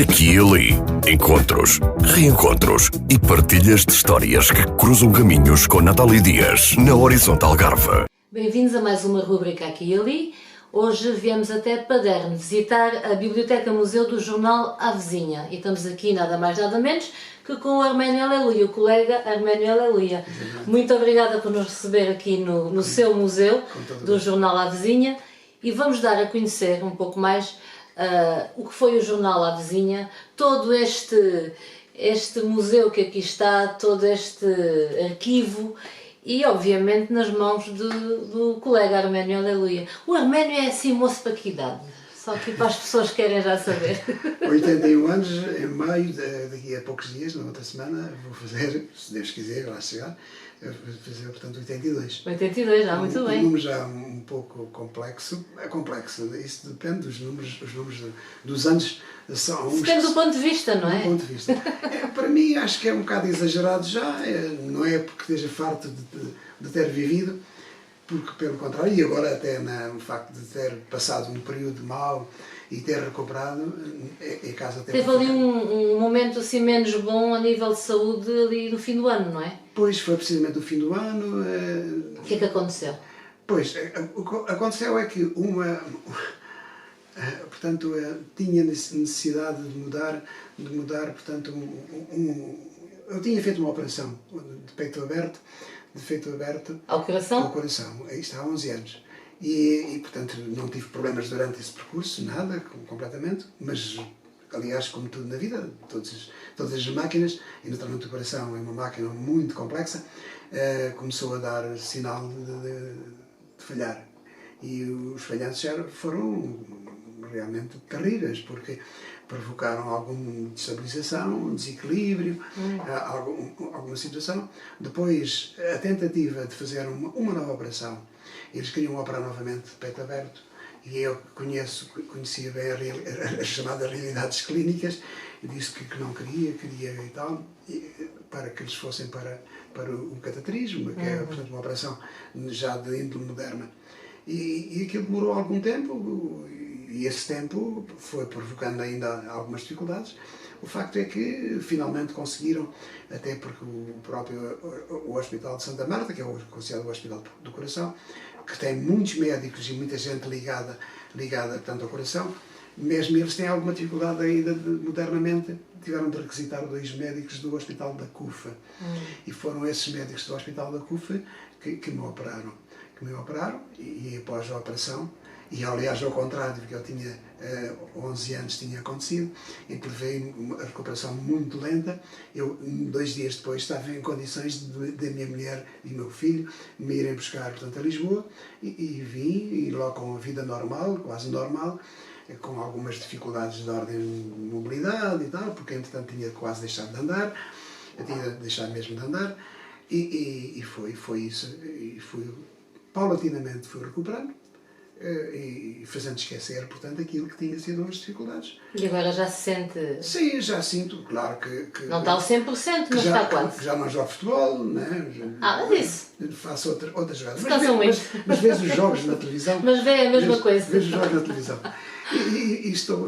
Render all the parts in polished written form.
Aqui e ali, encontros, reencontros e partilhas de histórias que cruzam caminhos com Natália Dias, na Horizonte Algarve. Bem-vindos a mais uma rubrica Aqui e Ali. Hoje viemos até Paderne visitar a Biblioteca Museu do Jornal Avezinha. E estamos aqui nada mais nada menos que com o Arménio Aleluia, o colega Arménio Aleluia. Muito obrigada por nos receber aqui no seu museu do Jornal Avezinha. E vamos dar a conhecer um pouco mais o que foi o Jornal Avezinha, todo este museu que aqui está, todo este arquivo e obviamente nas mãos do colega Arménio Aleluia. O Arménio é assim moço para que idade? Só que para as pessoas que querem já saber. 81 anos, em maio, daqui a poucos dias, na outra semana, vou fazer, se Deus quiser, lá chegar, fazer, portanto, 82. 82, já, muito bem. Um número já um pouco complexo. É complexo, isso depende dos números, os números dos anos são... Depende do ponto de vista, não é? Do ponto de vista. Para mim, acho que é um bocado exagerado já, não é porque esteja farto de ter vivido, porque, pelo contrário, e agora até no facto de ter passado um período mau e ter recuperado, é caso até... Teve ali um momento assim menos bom a nível de saúde ali no fim do ano, não é? Pois, foi precisamente o fim do ano. O que é que aconteceu? Pois, o que aconteceu é que portanto, tinha necessidade de mudar, portanto, eu tinha feito uma operação de peito aberto, Ao coração? Ao coração, isto há 11 anos. E, portanto, não tive problemas durante esse percurso, nada, completamente, mas, aliás, como tudo na vida, todas as máquinas, e naturalmente o coração é uma máquina muito complexa, começou a dar sinal de falhar. E os falhanços foram realmente terríveis, porque provocaram alguma destabilização, desequilíbrio, alguma situação. Depois, a tentativa de fazer uma nova operação, eles queriam operar novamente de peito aberto, e eu conhecia bem as chamadas realidades clínicas, e disse que não queria e tal, para que eles fossem para o cateterismo, que é, portanto, uma operação já de índole moderna. E aquilo demorou algum tempo, e esse tempo foi provocando ainda algumas dificuldades. O facto é que finalmente conseguiram, até porque o Hospital de Santa Marta, que é considerado o Hospital do Coração, que tem muitos médicos e muita gente ligada tanto ao coração, mesmo eles têm alguma dificuldade ainda modernamente, tiveram de requisitar 2 médicos do Hospital da CUFA. E foram esses médicos do Hospital da CUFA que me operaram. E após a operação, e aliás ao contrário do que eu tinha 11 anos tinha acontecido, em que levei uma recuperação muito lenta, eu 2 dias depois estava em condições da minha mulher e meu filho me irem buscar, portanto, a Lisboa, e vim, e logo com a vida normal, quase normal, com algumas dificuldades de ordem de mobilidade e tal, porque entretanto tinha quase deixado de andar, eu tinha deixado mesmo de andar, e foi isso, e paulatinamente fui recuperando, e fazendo esquecer, portanto, aquilo que tinha sido as dificuldades. E agora já se sente... Sim, já sinto, claro que não está ao 100%, mas está quase. Já não jogo futebol, né? Mas isso... Faço outras jogadas. Mas vejo os jogos na televisão. Mas vê a mesma coisa. Vejo os jogos na televisão. E estou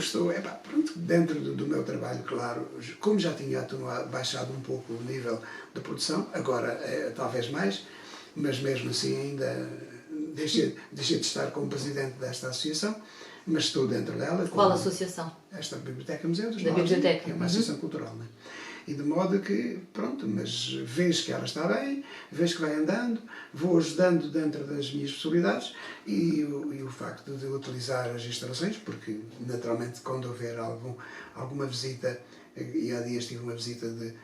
pronto, dentro do meu trabalho, claro, como já tinha baixado um pouco o nível de produção, agora talvez mais, mas mesmo assim ainda... Deixei de estar como presidente desta associação, mas estou dentro dela. Qual associação? Esta Biblioteca Museu dos Da Biblioteca. Que é uma associação cultural, né? E de modo que, pronto, mas vejo que ela está bem, vejo que vai andando, vou ajudando dentro das minhas possibilidades e o facto de utilizar as instalações, porque naturalmente quando houver alguma visita, e há dias tive uma visita de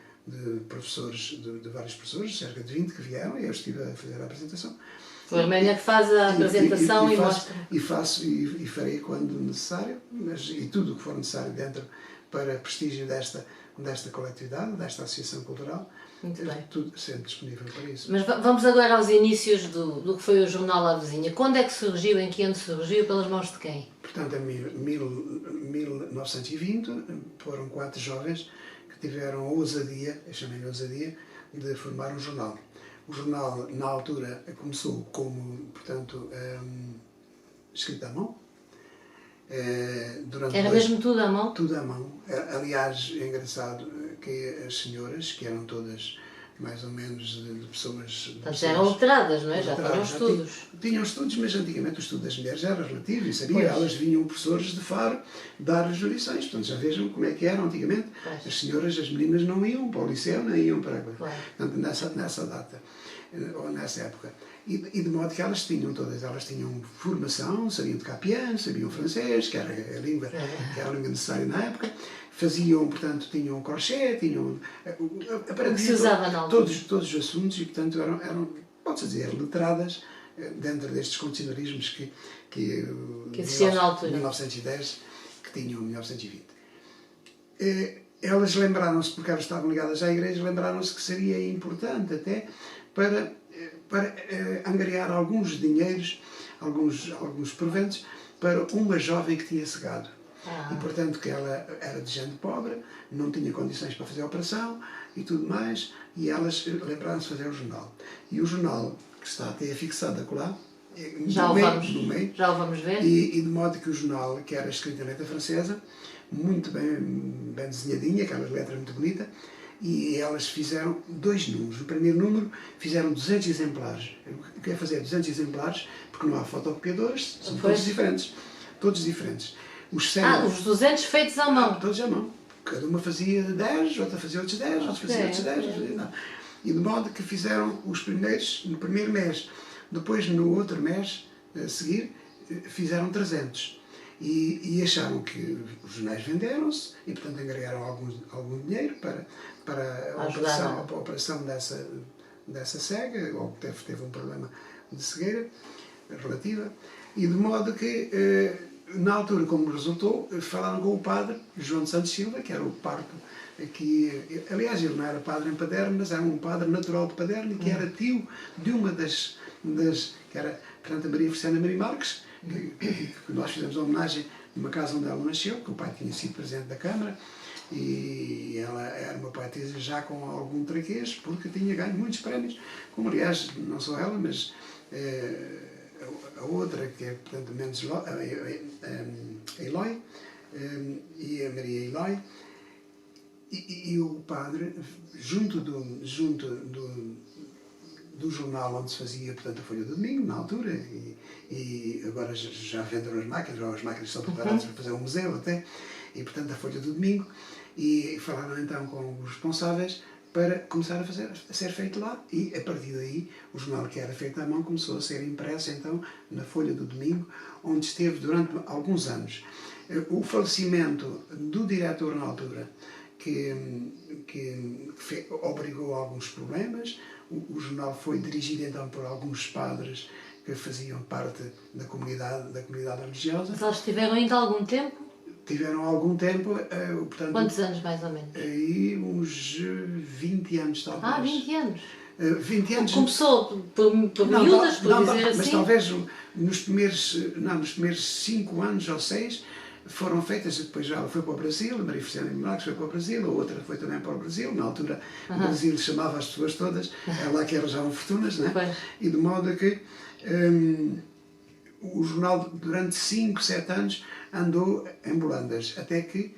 professores, de vários professores, cerca de 20 que vieram, e eu estive a fazer a apresentação. O Arménio é que faz a apresentação e mostra. E faço e farei quando necessário, e tudo o que for necessário dentro para prestígio desta coletividade, desta associação cultural. Muito bem. Tudo sempre disponível para isso. Mas vamos agora aos inícios do que foi o Jornal Avezinha. Quando é que surgiu, em que ano surgiu, pelas mãos de quem? Portanto, em 1920 foram 4 jovens que tiveram a ousadia, eu chamei-lhe ousadia, de formar um jornal. O jornal, na altura, começou como, portanto, escrito à mão, durante Era mesmo tudo à mão? tudo à mão. Aliás, é engraçado que as senhoras, que eram todas mais ou menos de pessoas... Portanto, já eram letradas, não é? Já tinham letradas, estudos. Tinham estudos, mas antigamente o estudo das mulheres era relativo e sabia. Pois. Elas vinham professores de Faro dar as jurisdições. Portanto, já vejam como é que era antigamente. Pois. As senhoras, as meninas não iam para o liceu, nem iam para... Claro. Portanto, nessa data, ou nessa época. E de modo que elas tinham formação, sabiam tocar piano, sabiam francês, que era a língua necessária na época, faziam, portanto, tinham crochê, tinham... que se usava na altura. Todos os assuntos e, portanto, eram pode-se dizer, letradas dentro destes condicionalismos que existiam na altura. 1910, que tinham 1920. Elas lembraram-se, porque elas estavam ligadas à igreja, lembraram-se que seria importante até para angariar alguns dinheiros, alguns proventos, para uma jovem que tinha cegado. E, portanto, que ela era de gente pobre, não tinha condições para fazer a operação e tudo mais, e elas lembraram-se de fazer o jornal. E o jornal, que está até fixado acolá, já no meio, já o vamos ver. E de modo que o jornal, que era escrito em letra francesa, muito bem desenhadinha, aquela letra muito bonita, e elas fizeram 2 números. No primeiro número fizeram 200 exemplares. O que é fazer 200 exemplares? Porque não há fotocopiadores, são todos diferentes. Todos diferentes. Os 200 feitos à mão. Todos à mão. Cada uma fazia 10, outra fazia outros 10, outra fazia outros 10. Não. E de modo que fizeram os primeiros no primeiro mês. Depois, no outro mês a seguir, fizeram 300. E acharam que os jornais venderam-se e, portanto, angariaram algum dinheiro para a operação dessa cega, ou que teve um problema de cegueira relativa. E de modo que, na altura, como resultou, falaram com o padre João de Santos Silva, que era o parco aqui. Aliás, ele não era padre em Paderno, mas era um padre natural de Paderno, que era tio de uma das que era, portanto, a Maria Feliciana Maria Marques, que nós fizemos uma homenagem numa casa onde ela nasceu, que o pai tinha sido presidente da Câmara, e ela era uma poetisa já com algum traquês, porque tinha ganho muitos prémios, como aliás, não só ela, mas a outra, que é, portanto, Mendes Eloy, e a Maria Eloy, e o padre, junto do jornal onde se fazia, portanto, a Folha do Domingo, na altura, e agora já venderam as máquinas estão preparadas para fazer um museu até, e, portanto, a Folha do Domingo, e falaram então com os responsáveis para começar a ser feito lá, e a partir daí o jornal que era feito à mão começou a ser impresso então na Folha do Domingo, onde esteve durante alguns anos. O falecimento do diretor na altura, que obrigou a alguns problemas. O jornal foi dirigido então por alguns padres que faziam parte da comunidade religiosa. Mas eles tiveram ainda algum tempo? Tiveram algum tempo, portanto... Quantos anos, mais ou menos? Aí uns 20 anos, talvez. 20 anos? 20 anos... Começou por miúdas, por dizer assim? Mas talvez nos primeiros 5 anos ou 6 foram feitas, depois já foi para o Brasil, a Maria Feliciana Marques foi para o Brasil, a outra foi também para o Brasil, na altura o Brasil chamava as pessoas todas, é lá que arranjavam fortunas, não é? E de modo que o jornal durante 5, 7 anos andou em Bolandas, até que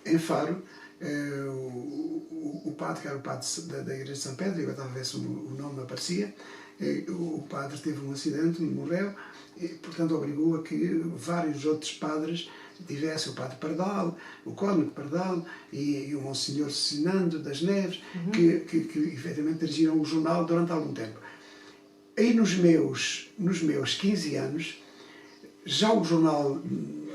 em Faro o padre, que era o padre da Igreja de São Pedro, e agora talvez o nome aparecia, o padre teve um acidente, morreu, e, portanto obrigou a que vários outros padres tivesse o padre Pardal, o Cónigo Pardal e o Monsenhor Sinando das Neves, que efetivamente dirigiram o jornal durante algum tempo. Aí nos meus 15 anos, já o jornal,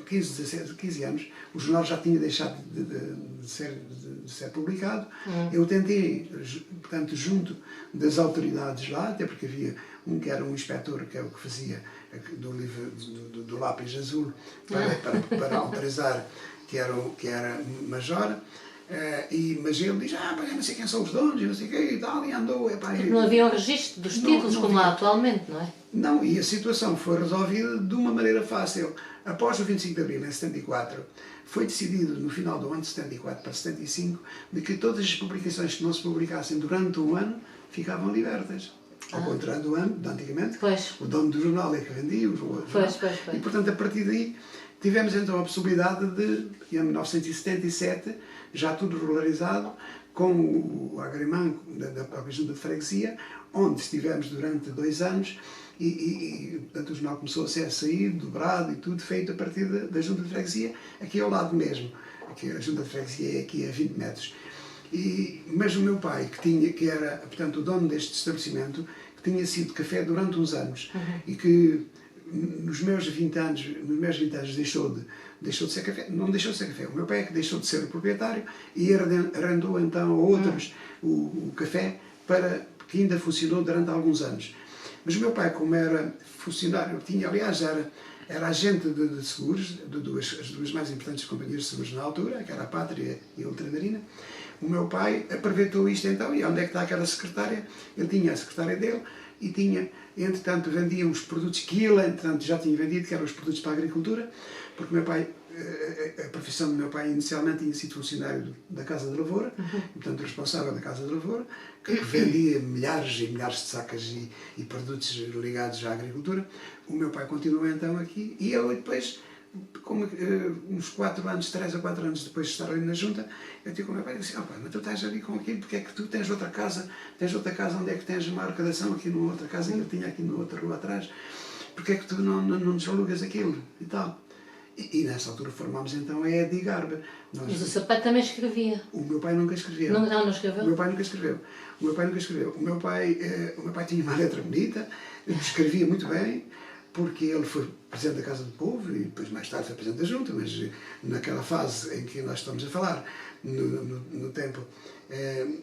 15 anos, o jornal já tinha deixado de ser publicado. Eu tentei, portanto, junto das autoridades lá, até porque havia um que era um inspetor, que é o que fazia do livro do lápis azul para autorizar, que era major, mas ele diz, não sei quem são os donos, e não sei o quê, e tal, e andou... Não havia um registro dos títulos, como há atualmente, não é? Não, e a situação foi resolvida de uma maneira fácil. Após o 25 de Abril, em 74, foi decidido, no final do ano de 74 para 75, de que todas as publicações que não se publicassem durante um ano ficavam libertas. Ao contrário do ano, de antigamente, o dono do jornal é que vendia o jornal. E, portanto, a partir daí tivemos então a possibilidade de, em 1977, já tudo regularizado, com o agrimã da própria Junta de Freguesia, onde estivemos durante 2 anos e portanto, o jornal começou a ser saído, dobrado e tudo feito a partir da Junta de Freguesia, aqui ao lado mesmo. Aqui, a Junta de Freguesia é aqui a 20 metros. Mas o meu pai, que era portanto, o dono deste estabelecimento, que tinha sido café durante uns anos e que nos meus 20 anos deixou de ser café, não deixou de ser café, o meu pai é que deixou de ser o proprietário e arrendou então a outros o café, que ainda funcionou durante alguns anos. Mas o meu pai, como era funcionário, era agente de seguros, as duas mais importantes companhias de seguros na altura, que era a Pátria e a Ultramarina. O meu pai aproveitou isto então, e onde é que está aquela secretária? Ele tinha a secretária dele e tinha, entretanto, vendia os produtos que ele, entretanto, já tinha vendido, que eram os produtos para a agricultura, porque o meu pai, a profissão do meu pai inicialmente tinha sido funcionário da Casa de Lavoura, portanto responsável da Casa de Lavoura, que vendia milhares e milhares de sacas e produtos ligados à agricultura. O meu pai continuou então aqui e eu depois, como uns 3 ou 4 anos depois de estar ali na junta, eu digo com o meu pai, disse, mas tu estás ali com aquilo, porque é que tu tens outra casa onde é que tens uma arrecadação aqui numa outra casa que eu tinha aqui na outra rua atrás, porque é que tu não desalugas aquilo e tal. E nessa altura formámos então a Edigarb. Mas o seu pai também escrevia? O meu pai nunca escreveu. Não escreveu? O meu pai nunca escreveu. O meu pai tinha uma letra bonita, escrevia muito bem, porque ele foi presidente da Casa do Povo e depois mais tarde foi presidente da Junta, mas naquela fase em que nós estamos a falar, no tempo,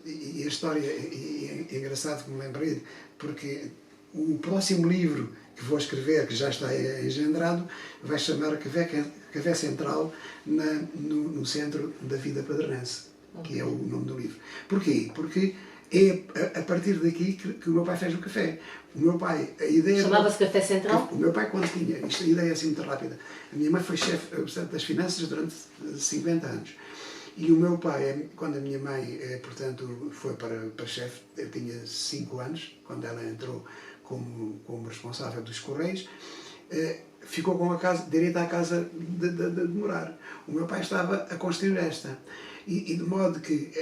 e a história é engraçado que me lembrei, porque o próximo livro que vou escrever, que já está engendrado, vai chamar Café Central no centro da vida padronense, que é o nome do livro. Porquê? Porque é a partir daqui que o meu pai fez o café. O meu pai, a ideia... Chamava-se Café Central? O meu pai, quando tinha... Isto, a ideia é assim muito rápida. A minha mãe foi chefe das finanças durante 50 anos. E o meu pai, quando a minha mãe, portanto, foi para chefe, eu tinha 5 anos, quando ela entrou como responsável dos Correios, ficou com direito à casa de morar. O meu pai estava a construir esta. E de modo que,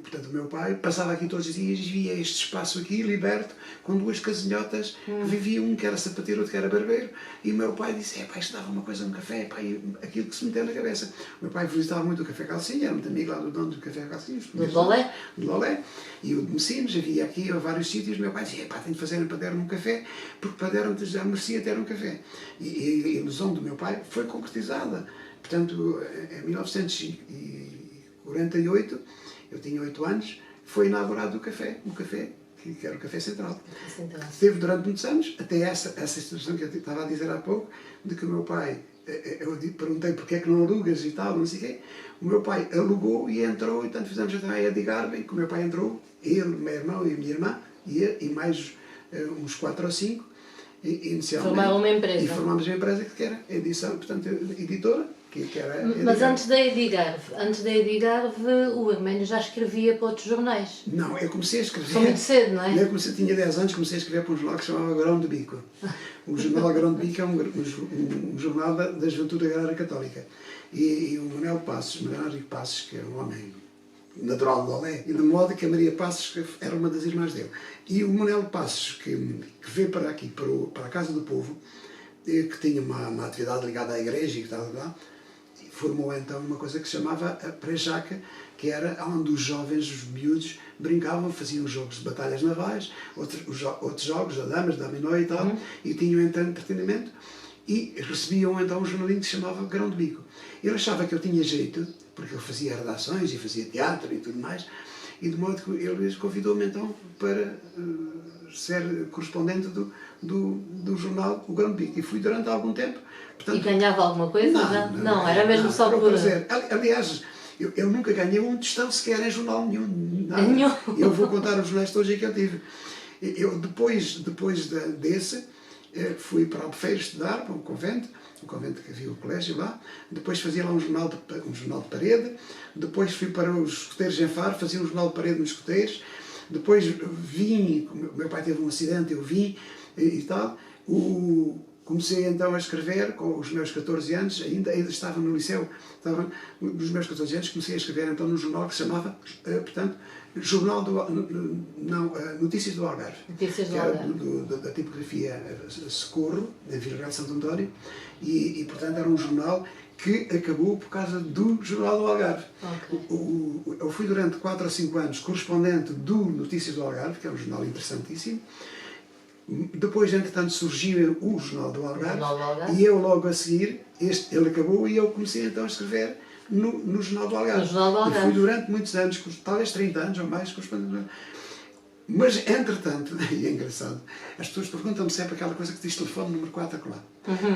portanto, o meu pai passava aqui todos os dias e via este espaço aqui, liberto, com 2 casinhotas, que vivia um que era sapateiro, outro que era barbeiro, e o meu pai disse, isto dava uma coisa, um café, aquilo que se meteu na cabeça. O meu pai visitava muito o Café Calcinha, era muito amigo lá do dono do Café Calcinha. Do Lolé? Do Lolé. E o de Messinos, havia aqui vários sítios, o meu pai dizia, tem de fazer um Paderno um café, porque Paderno já merecia ter um café. E a ilusão do meu pai foi concretizada. Portanto, em 1948, eu tinha 8 anos, foi inaugurado o café que era o Café Central. Esteve durante muitos anos, até essa situação que eu estava a dizer há pouco, de que o meu pai, eu perguntei porque é que não alugas e tal, não sei o quê, o meu pai alugou e entrou, e tanto fizemos então a Edigarb, que o meu pai entrou, ele, meu irmão e a minha irmã, e mais uns 4 ou 5, inicialmente. Formaram uma empresa. E formámos uma empresa que era edição, portanto, editora, que era Mas antes da Edigarb, o Herménio já escrevia para outros jornais. Não, eu comecei a escrever... Foi muito cedo, não é? Tinha 10 anos, comecei a escrever para um jornal que se chamava Grão de Bico. O jornal Grão de Bico é um jornal da Juventude Agrária Católica. E o Manuel Henrique Passos, que é um homem natural de Lolé, e de modo que a Maria Passos era uma das irmãs dele. E o Manuel Passos, que veio para aqui, para a Casa do Povo, que tinha uma atividade ligada à igreja e que tal, formou então uma coisa que se chamava a Prejaca, que era onde os jovens, os miúdos, brincavam, faziam jogos de batalhas navais, outros jogos, da damas, da minó e tal, e tinham então entretenimento, e recebiam então um jornalinho que se chamava Grão de Bico. Ele achava que eu tinha jeito, porque eu fazia redações e fazia teatro e tudo mais, e de modo que ele convidou-me então para ser correspondente do jornal O Grão de Bico. E fui durante algum tempo. Portanto, e ganhava alguma coisa? Não, era mesmo só por... Aliás, eu nunca ganhei um tostão sequer em jornal nenhum. Nada. Eu vou contar os jornais todos que eu tive. Eu, depois desse, fui para Albufeira estudar, para um convento que havia o colégio lá. Depois fazia lá um jornal de parede. Depois fui para os escoteiros em Faro, fazia um jornal de parede nos escoteiros. Depois vim, meu pai teve um acidente, eu vim e tal. comecei então a escrever com os meus 14 anos, ainda estava no liceu, estava nos meus 14 anos, comecei a escrever então num jornal que se chamava, portanto, Jornal do, não, Notícias do Algarve, Notícias do que era Algarve. da tipografia Socorro, em Vila Real de Santo António, e portanto era um jornal que acabou por causa do Jornal do Algarve. Ok. Eu fui durante 4 ou 5 anos correspondente do Notícias do Algarve, que é um jornal interessantíssimo. Depois, entretanto, surgiu o Jornal do Algarve, e eu logo a seguir, ele acabou e eu comecei então a escrever no Jornal do Algarve. No Jornal do Algarve. E fui durante muitos anos, talvez 30 anos ou mais, correspondente. Mas, entretanto, e é engraçado, as pessoas perguntam-me sempre aquela coisa que diz telefone número 4 acolá.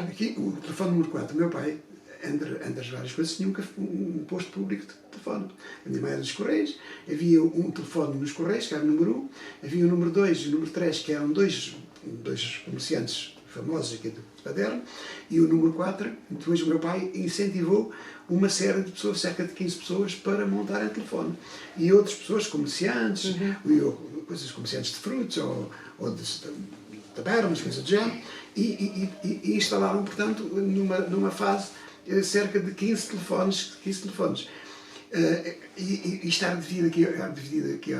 Aqui, o telefone número 4, o meu pai, entre as várias coisas, tinha um posto público de telefone. A minha mãe era dos Correios, havia um telefone nos Correios, que era o número 1, havia o número 2 e o número 3, que eram dois comerciantes famosos aqui de Paderno, e o número 4, depois o meu pai incentivou uma série de pessoas, cerca de 15 pessoas, para montarem telefone. E outras pessoas, comerciantes, comerciantes de frutos ou de tabernas, coisas do género, e instalaram, portanto, numa fase, cerca de 15 telefones. E estar dividido aqui,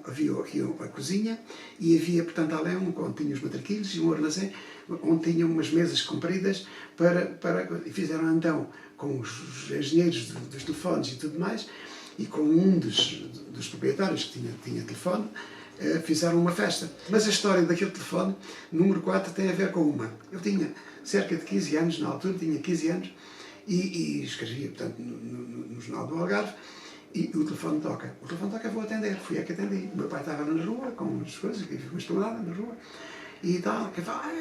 havia aqui a cozinha e havia, portanto, além onde tinha os matraquilhos e um armazém onde tinham umas mesas compridas e fizeram então com os engenheiros dos telefones e tudo mais, e com um dos proprietários que tinha telefone, fizeram uma festa. Mas a história daquele telefone, número 4, tem a ver com uma. Eu tinha cerca de 15 anos, na altura tinha 15 anos, e escrevia, portanto, no Jornal do Algarve, e o telefone toca. O telefone toca, vou atender. Fui eu que atendi. O meu pai estava na rua, com as coisas, que uma esplanada na rua, e tal, quem fala,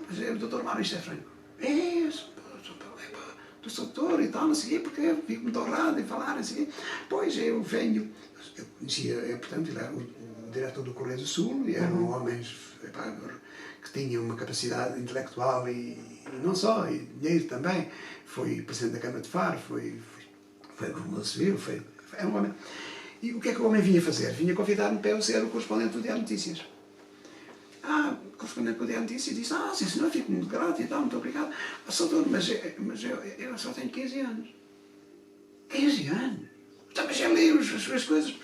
mas é o Dr. Mário Franco. Do sou doutor e tal, não sei o quê, porque eu fico muito honrado em falar, não sei o quê. Pois eu venho, eu conhecia, portanto, ele era o diretor do Correio do Sul, e era um homem que tinha uma capacidade intelectual e não só, e dinheiro também. Foi presidente da Câmara de Faro, foi governador civil, é um homem. E o que é que o homem vinha fazer? Vinha convidar-me para eu ser o correspondente do Diário de Notícias. Correspondente do Diário de Notícias, e disse, sim senhor, fico muito grato e tal, muito obrigado. Doutor, mas eu só tenho 15 anos. 15 anos? Então, mas eu leio as suas coisas.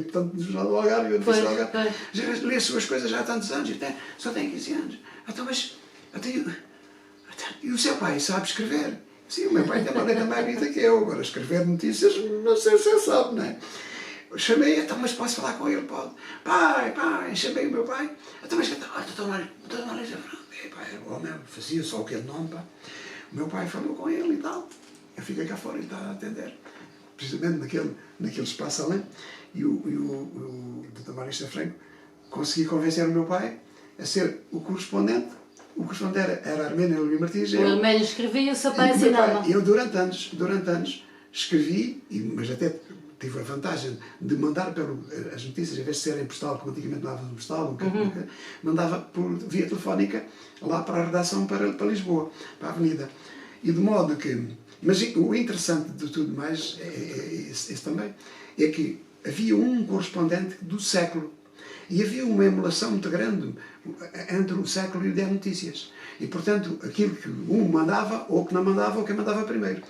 Portanto, no Jornal do Algarve, eu disse ao Algarve, já li as suas coisas já há tantos anos, só tenho 15 anos. Então, mas, e o seu pai sabe escrever? Sim, o meu pai tem uma letra mais bonita que eu, agora escrever notícias, não sei se você sabe, não é? Chamei, então, mas posso falar com ele? Pode. Pai, chamei o meu pai. Então, mas, doutor Mário o homem fazia só aquele nome, pá. O meu pai falou com ele e tal. Eu fiquei cá fora e estava a atender. Precisamente naquele espaço além. E o doutor Mário Franco consegui convencer o meu pai a ser o correspondente. O correspondente era Arménio Luís Martins. O Arménio escrevia e o seu pai assinava. Eu, durante anos, escrevi, mas até tive a vantagem de mandar as notícias, em vez de serem postal, como antigamente mandava no postal, mandava via telefónica lá para a redação, para Lisboa, para a Avenida. E de modo que... Mas o interessante de tudo mais, esse também, é que havia um correspondente do século. E havia uma emulação muito grande entre o século e o Diário de Notícias. E, portanto, aquilo que um mandava, ou que não mandava, ou quem mandava primeiro.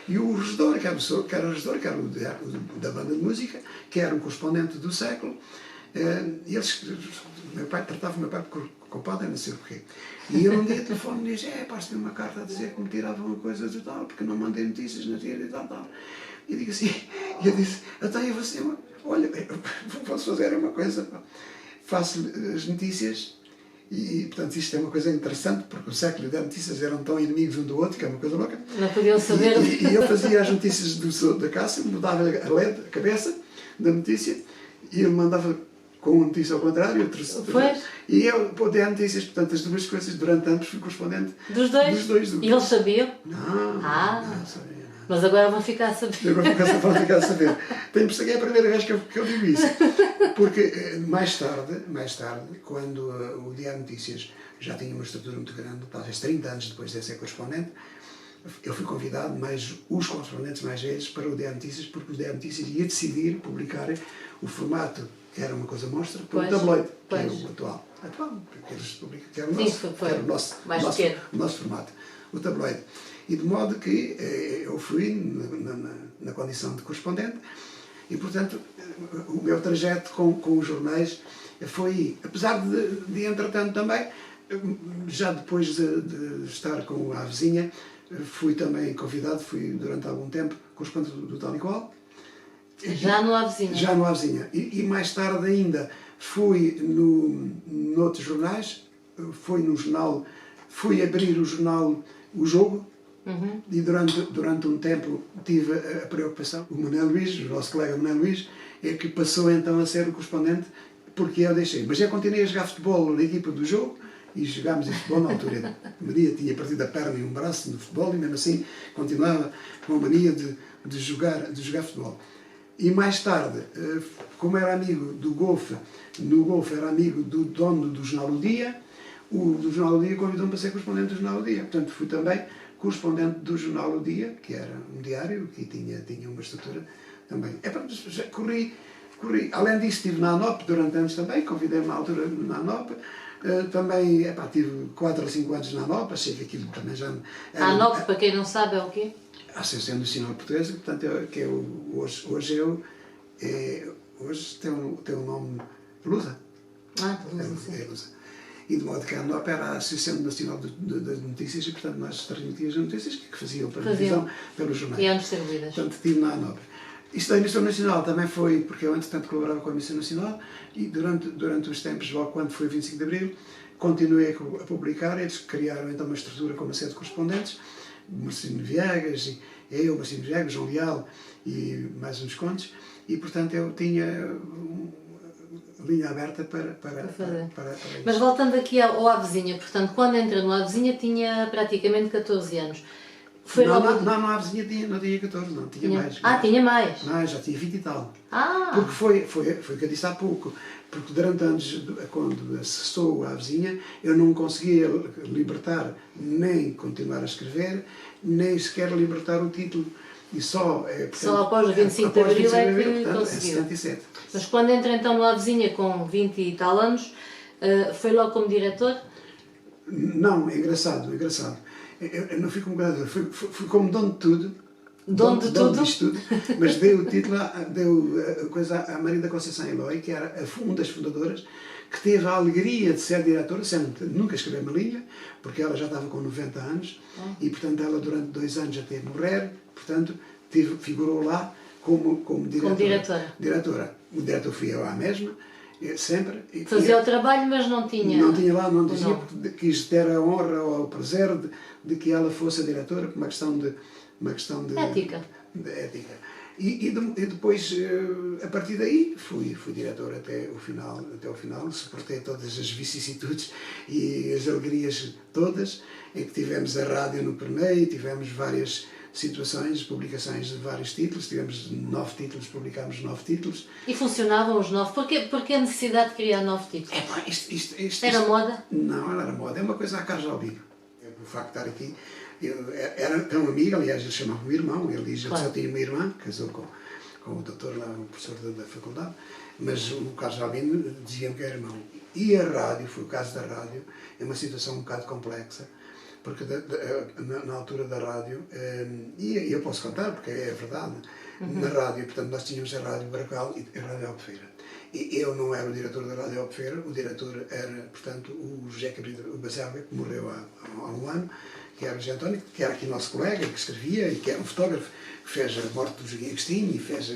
E o regedor, que era o da banda de música, que era um correspondente do século, meu pai tratava o meu pai com padre, não sei o porquê. E ele um dia telefone e disse, recebi uma carta a dizer que me tiravam uma coisa e tal, porque não mandei notícias na tira e tal. E eu digo assim, eu disse, então eu vou ser olha, posso fazer uma coisa, faço as notícias. E, portanto, isto é uma coisa interessante, porque o século e as notícias eram tão inimigos um do outro, que é uma coisa louca. Não podiam saber. E eu fazia as notícias da Cássio, mudava a cabeça da notícia, e ele mandava com uma notícia ao contrário, e eu podia notícias, portanto, as duas coisas, durante anos fui correspondente dos dois. E eles sabiam? Não sabia. Mas agora vão ficar a saber. Agora vão ficar a saber. É a primeira vez que eu digo isso. Porque mais tarde, quando o Diário de Notícias já tinha uma estrutura muito grande, talvez 30 anos depois de ser correspondente, eu fui convidado, mais os correspondentes mais velhos, para o Diário de Notícias, porque o Diário de Notícias ia decidir publicar o formato, que era uma coisa monstra, pelo tabloide, que é o atual. Porque eles publicam, que era o nosso formato, o tabloide. E de modo que eu fui na condição de correspondente e, portanto, o meu trajeto com os jornais foi, apesar de entretanto também, já depois de estar com a Avezinha, fui também convidado, fui durante algum tempo correspondente do Tal e Qual. Já no Avezinha? Já no Avezinha. E mais tarde ainda fui noutros jornais, fui abrir o jornal O Jogo, e durante um tempo tive a preocupação. O Manuel Luís, o nosso colega Manuel Luís, é que passou então a ser o correspondente, porque eu deixei. Mas eu continuei a jogar futebol na equipa do Jogo, e jogámos em futebol na altura. A mania tinha partido a perna e um braço no futebol, e mesmo assim continuava com a mania de jogar futebol. E mais tarde, como era amigo do Golfe, no Golfe era amigo do dono do Jornal do Dia, o do Jornal do Dia convidou-me para ser correspondente do Jornal do Dia. Portanto, fui também correspondente do Jornal do Dia, que era um diário que tinha uma estrutura também. Corri. Além disso, estive na ANOP durante anos também, convidei-me na altura na ANOP. Também tive 4 ou 5 anos na ANOP, achei que aquilo também já... A ANOP, para quem não sabe, é o quê? A Associação Nacional Portuguesa, portanto, hoje tem um nome Lusa. Lusa. E de modo que a ANOP era a Associação Nacional das Notícias, e portanto nós transmitíamos as notícias que faziam para a televisão, pelos jornais. E eram distribuídas. Portanto, estive na ANOP. Isto da Emissão Nacional também foi, porque eu entretanto colaborava com a Emissão Nacional, e durante os tempos, logo quando foi 25 de Abril, continuei a publicar. Eles criaram então uma estrutura com uma série de correspondentes, Marcelino Viegas, Marcelino Viegas, João Leal e mais uns contos, e portanto eu tinha linha aberta para isso. Mas voltando aqui ao Avezinha, portanto, quando entrei no Avezinha tinha praticamente 14 anos. Não, a Avezinha não tinha 14, não, tinha mais. Tinha mais? Não, já tinha 20 e tal. Porque foi o que eu disse há pouco, porque durante anos, quando cessou a Avezinha, eu não conseguia libertar, nem continuar a escrever, nem sequer libertar o título. E só após o 25 de Abril é que portanto, conseguiu. É 77. Mas quando entra então no Avezinha com 20 e tal anos, foi logo como diretor? Não, é engraçado. Eu não fui como diretor, fui como dono de tudo. Dono de tudo? Mas dei o título, à Maria da Conceição Eloy, que era uma das fundadoras, que teve a alegria de ser diretora, nunca escreveu uma linha, porque ela já estava com 90 anos, e portanto ela durante 2 anos até morrer, portanto figurou lá como diretora. O diretor fui eu à mesma, sempre. Fazia o trabalho, mas não tinha... Não tinha lá, não dizia, porque quis ter a honra ou o prazer de que ela fosse a diretora, por uma questão de ética. E depois, a partir daí, fui diretor até o final, suportei todas as vicissitudes e as alegrias todas, em que tivemos a rádio no Perneio, tivemos várias situações, publicações de vários títulos, tivemos 9 títulos, publicámos 9 títulos. E funcionavam os 9? Porquê a necessidade de criar 9 títulos? Era moda? Não era moda, é uma coisa à Carlos Albino. O facto de estar aqui, eu era tão amigo, aliás, ele chamava-me irmão, ele diz que só tinha uma irmã, casou com o doutor lá, o professor da faculdade, mas o Carlos Albino dizia-me que era irmão. E a rádio, foi o caso da rádio, é uma situação um bocado complexa, porque na altura da rádio, e eu posso contar porque é verdade, na rádio, portanto nós tínhamos a Rádio Baracal e a Rádio Albufeira. E eu não era o diretor da Rádio Albufeira, o diretor era, portanto, o José Cabrita Baselga, que morreu há um ano, que era o José António, que era aqui nosso colega, que escrevia e que era um fotógrafo, que fez a morte do Joaquim Agostinho e fez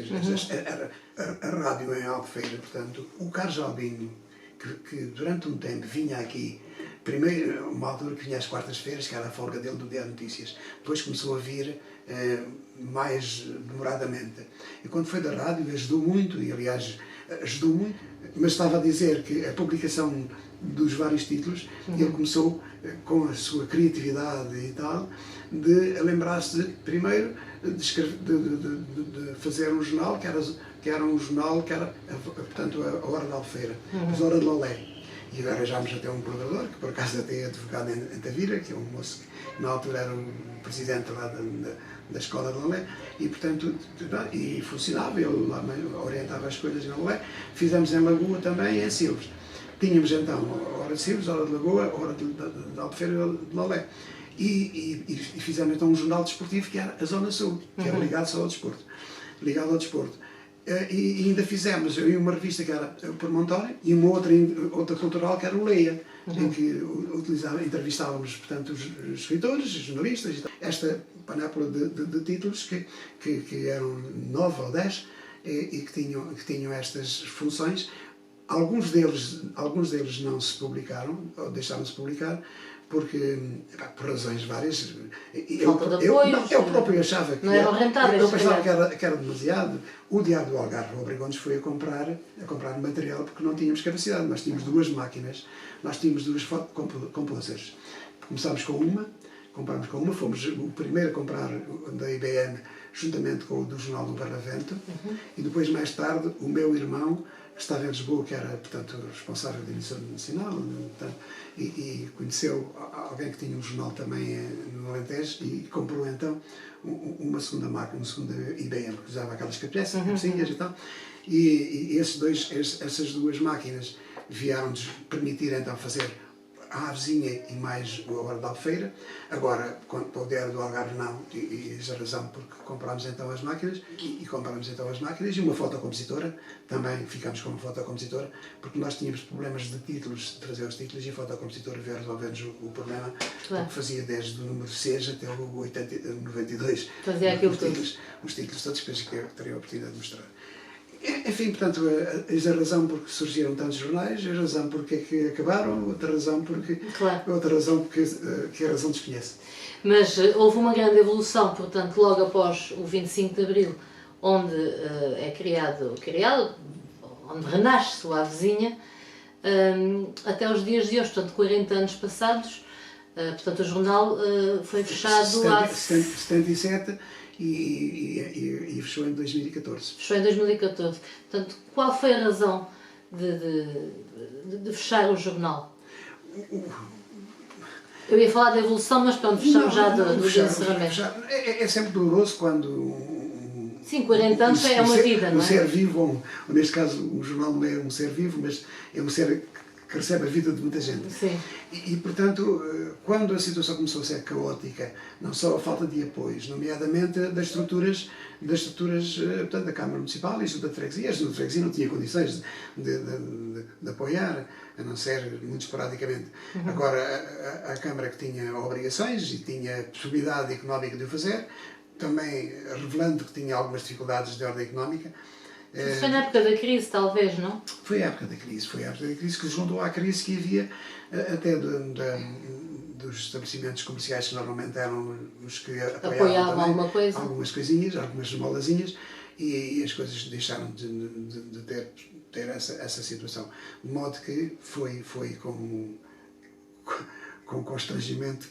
a rádio em Albufeira. Portanto, o Carlos Albino, que durante um tempo vinha aqui, primeiro, uma altura que vinha às quartas-feiras, que era a folga dele do Diário de Notícias, depois começou a vir mais demoradamente. E quando foi da rádio, ajudou muito, e aliás, ajudou muito, mas estava a dizer que a publicação dos vários títulos, ele começou com a sua criatividade e tal, de lembrar-se primeiro de fazer um jornal, que era um jornal que era, portanto, a Hora da Albufeira, a Hora de Lolé. e arranjámos até um colaborador, que por acaso até é advogado em Tavira, que é um moço que na altura era o presidente lá da escola de Lolé, e portanto, e funcionava, ele lá orientava as coisas em Lolé. Fizemos em Lagoa também e em Silves. Tínhamos então hora de Silves, hora de Lagoa, hora de Albufeira e de Lolé. E fizemos então um jornal desportivo que era a Zona Sul, que era ligado só ao desporto. Ligado ao desporto. E ainda fizemos uma revista que era o Promontório e uma outra cultural que era o Leia, em que entrevistávamos, portanto, os escritores, os jornalistas, esta panápula de títulos que eram 9 ou 10 e que tinham estas funções. Alguns deles não se publicaram, ou deixaram-se publicar, porque, por razões várias, Falta de apoios, eu próprio achava que não eram rentáveis. Eu pensava que era demasiado. O Diário do Algarve obrigou-nos foi a comprar material porque não tínhamos capacidade. Nós tínhamos duas máquinas, nós tínhamos duas photocomposers. Começámos com uma, comprámos com uma, fomos o primeiro a comprar da IBM juntamente com o do Jornal do Barlavento, e depois, mais tarde, o meu irmão, que estava em Lisboa, que era, portanto, responsável da emissão nacional, portanto, e conheceu alguém que tinha um jornal também no Alentejo e comprou então uma segunda máquina, uma segunda IBM, que usava aquelas cabecinhas e tal. E essas duas máquinas vieram-nos permitir então fazer a Avezinha e mais a Hora da Albufeira. Agora, para o Diário do Algarve não, e a razão porque comprámos então as máquinas, e uma fotocompositora, também ficámos com uma fotocompositora, porque nós tínhamos problemas de títulos, de trazer os títulos, e a fotocompositora veio resolver-nos o problema, claro. Porque fazia desde o número 6 até o 92. Fazia aquilo os títulos todos, depois que eu teria a oportunidade de mostrar. Enfim, portanto, eis a razão porque surgiram tantos jornais, a razão porque é que acabaram, outra razão porque que a razão desconhece. Mas houve uma grande evolução, portanto, logo após o 25 de Abril, onde é criado, onde renasce o Avezinha, até os dias de hoje, portanto, 40 anos passados, portanto, o jornal foi fechado há... 77 e fechou em 2014. Fechou em 2014. Portanto, qual foi a razão de fechar o jornal? Eu ia falar da evolução, mas pronto, fechamos já do encerramento. É sempre doloroso quando... Sim, 40 anos é uma vida, não é? Um ser vivo, ou neste caso o jornal não é um ser vivo, mas é um ser que recebe a vida de muita gente. Sim. E, portanto, quando a situação começou a ser caótica, não só a falta de apoios, nomeadamente das estruturas portanto, da Câmara Municipal e da Freguesia. A Freguesia não tinha condições de apoiar, a não ser muito esporadicamente. Agora, a Câmara que tinha obrigações e tinha possibilidade económica de o fazer, também revelando que tinha algumas dificuldades de ordem económica. Isso foi na época da crise, talvez, não? Foi a época da crise que juntou à crise que havia até dos estabelecimentos comerciais que normalmente eram os que apoiavam alguma coisa. Algumas coisinhas, algumas esmolazinhas, e as coisas deixaram de ter essa situação. De modo que foi com constrangimento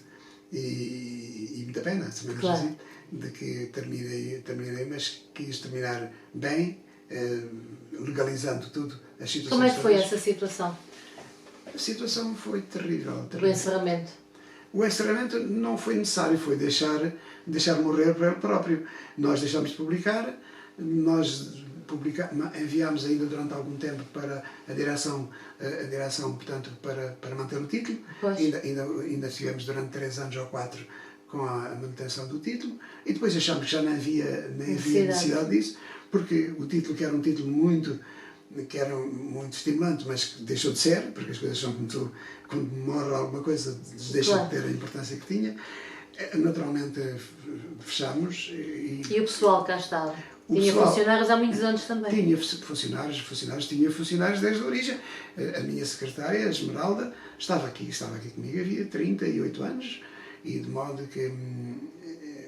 e muita pena, se mesmo assim, de que terminei, mas quis terminar bem, legalizando tudo, as situações. Como é que foi essa situação? A situação foi terrível. O encerramento? O encerramento não foi necessário, foi deixar morrer para ele próprio. Nós deixámos de publicar, enviámos ainda durante algum tempo para a direção portanto, para manter o título. Ainda estivemos durante 3 anos ou 4 com a manutenção do título, e depois achámos que já não havia necessidade disso, porque o título, que era um título muito estimulante, mas que deixou de ser, porque as coisas são como quando morre alguma coisa, deixa de ter a importância que tinha. Naturalmente fechámos. E o pessoal cá estava? Tinha funcionários há muitos anos também? Tinha funcionários desde a origem. A minha secretária, a Esmeralda, estava aqui comigo, havia 38 anos, e de modo que,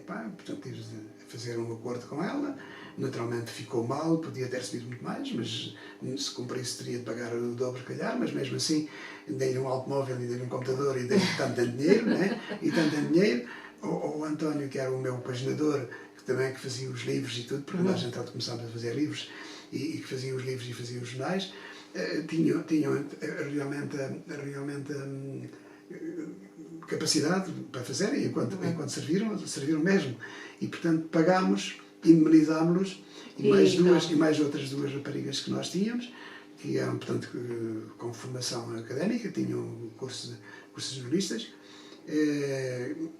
portanto, tive de fazer um acordo com ela. Naturalmente ficou mal, podia ter recebido muito mais, mas se cumprisse teria de pagar o dobro, calhar, mas mesmo assim dei-lhe um automóvel e dei-lhe um computador e dei-lhe tanto dinheiro, né? E tanto dinheiro. O António, que era o meu paginador, que fazia os livros e tudo, porque nós então começámos a fazer livros, e que fazia os livros e fazia os jornais, tinham realmente capacidade para fazer, e enquanto serviram mesmo. E, portanto, pagámos, indemnizámos-los, e mais outras duas raparigas que nós tínhamos, que eram, portanto, com formação académica, tinham cursos de jornalistas,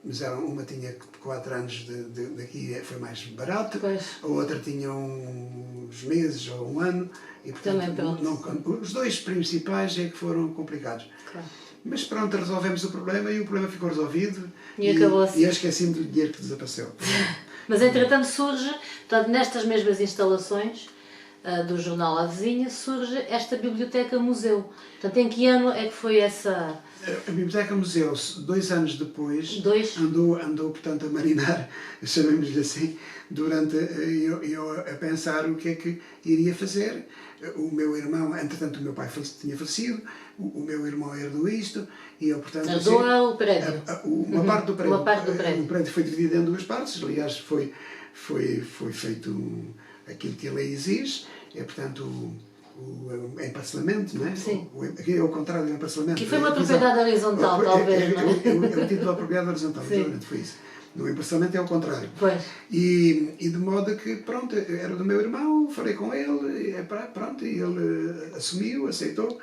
mas uma tinha 4 anos daqui, foi mais barato, a outra tinha uns meses ou um ano, e portanto os 2 principais é que foram complicados. Claro. Mas pronto, resolvemos o problema e o problema ficou resolvido, acabou assim. E eu esqueci-me do dinheiro que desapareceu. Mas entretanto surge, portanto, nestas mesmas instalações do jornal A Vizinha, surge esta biblioteca-museu. Portanto, em que ano é que foi essa... A Biblioteca-Museu, 2 anos depois, andou, portanto, a marinar, chamemos-lhe assim, durante eu a pensar o que é que iria fazer. O meu irmão, entretanto, o meu pai tinha falecido, o meu irmão herdou isto, e eu, portanto... Herdou o prédio? Uma parte do prédio. Uma parte do prédio. O prédio foi dividido em 2 partes, aliás, foi feito aquilo que a lei exige, portanto, o emparcelamento, não é? Sim. Aqui é o contrário do emparcelamento. Que foi uma propriedade horizontal, talvez, não é? É o título da propriedade horizontal, exatamente, foi isso. No emparcelamento é o contrário. Pois. E de modo que, pronto, era do meu irmão, falei com ele, pronto, e ele assumiu, aceitou,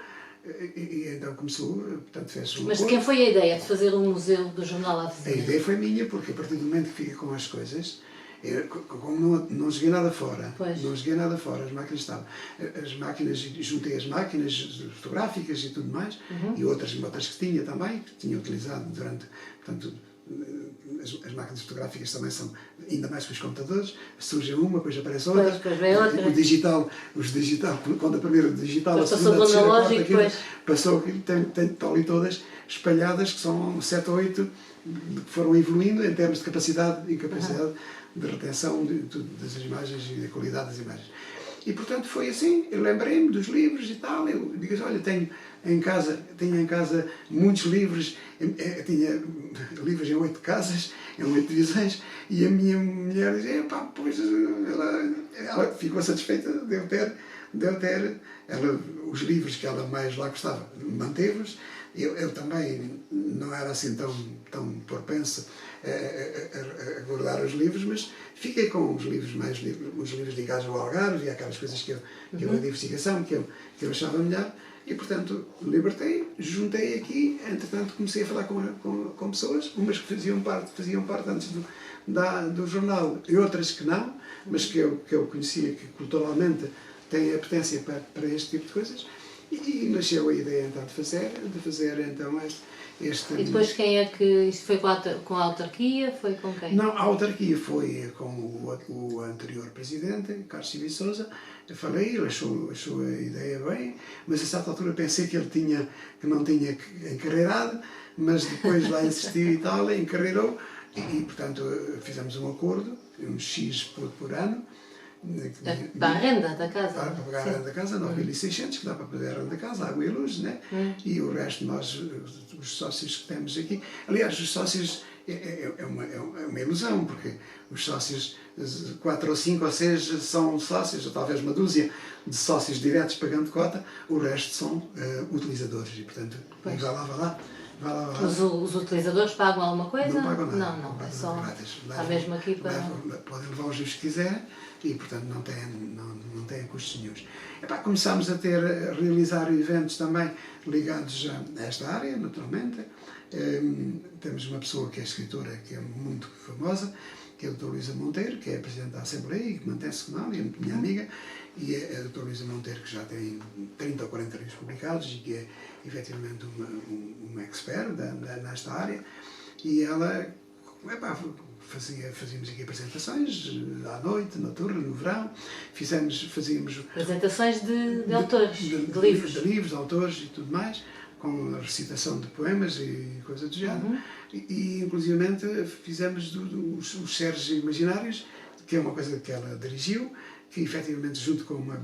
e então começou, portanto, fez um Mas acordo. quem foi a ideia de fazer um museu do jornal A Vizinha? A ideia foi minha, porque a partir do momento que fica com as coisas, como não joguei nada fora, as máquinas estavam. Juntei as máquinas fotográficas e tudo mais, e outras que tinha também, que tinha utilizado durante, portanto, as máquinas fotográficas também são, ainda mais que os computadores, surge uma, depois aparece outra. Depois vem outra. Os digital, quando a primeira digital, a passou segunda, a terceira, a quarta, depois passou, tem ali todas espalhadas, que são 7 ou 8, que foram evoluindo em termos de capacidade e capacidade de retenção das imagens e da qualidade das imagens. E, portanto, foi assim, eu lembrei-me dos livros e tal, eu digo assim, olha, tenho em casa muitos livros, tinha livros em 8 casas, em 8 divisões, e a minha mulher dizia, pá, pois, ela ficou satisfeita de eu ter, os livros que ela mais lá gostava, manteve-os. Eu também não era assim tão propenso a guardar os livros, mas fiquei com os livros ligados ao Algarve e aquelas coisas que eu a diversificação, que eu achava melhor, e portanto libertei, juntei aqui, entretanto comecei a falar com pessoas, umas que faziam parte antes do jornal e outras que não, mas que eu conhecia que culturalmente têm apetência para este tipo de coisas. E nasceu a ideia então de fazer então este... E depois quem é que... Isto foi com a autarquia? Foi com quem? Não, a autarquia foi com o anterior presidente, Carlos Civil Sousa. Eu falei, ele achou a ideia bem, mas a certa altura pensei que não tinha encarreirado, mas depois lá insistiu e tal, encarreirou, e portanto fizemos um acordo, um X por ano, para a renda da casa. Para pagar a renda da casa, 9.600, que dá para pagar a renda da casa, água e luz, né? E o resto nós, os sócios que temos aqui. Aliás, os sócios é uma ilusão, porque os sócios, 4 ou 5 ou 6 são sócios, ou talvez uma dúzia de sócios diretos pagando cota, o resto são utilizadores, e portanto, vai lá. Os utilizadores pagam alguma coisa? Não pagam nada. Não, é só... Grátis. Está mesmo aqui para... Podem levar os livros que quiserem e, portanto, não têm custos nenhuns. Começámos a realizar eventos também ligados a esta área, naturalmente. Temos uma pessoa que é escritora, que é muito famosa, que é a doutora Luísa Monteiro, que é a Presidente da Assembleia e que mantém-se conosco, e é minha amiga, e é a doutora Luísa Monteiro, que já tem 30 ou 40 livros publicados e que é efetivamente uma expert nesta área, e ela fazíamos aqui apresentações à noite, noturno, no verão, fazíamos apresentações de autores, de livros. De livros, de autores e tudo mais, com a recitação de poemas e coisas do género. E inclusivamente fizemos os Seres Imaginários, que é uma coisa que ela dirigiu, que efetivamente junto com uma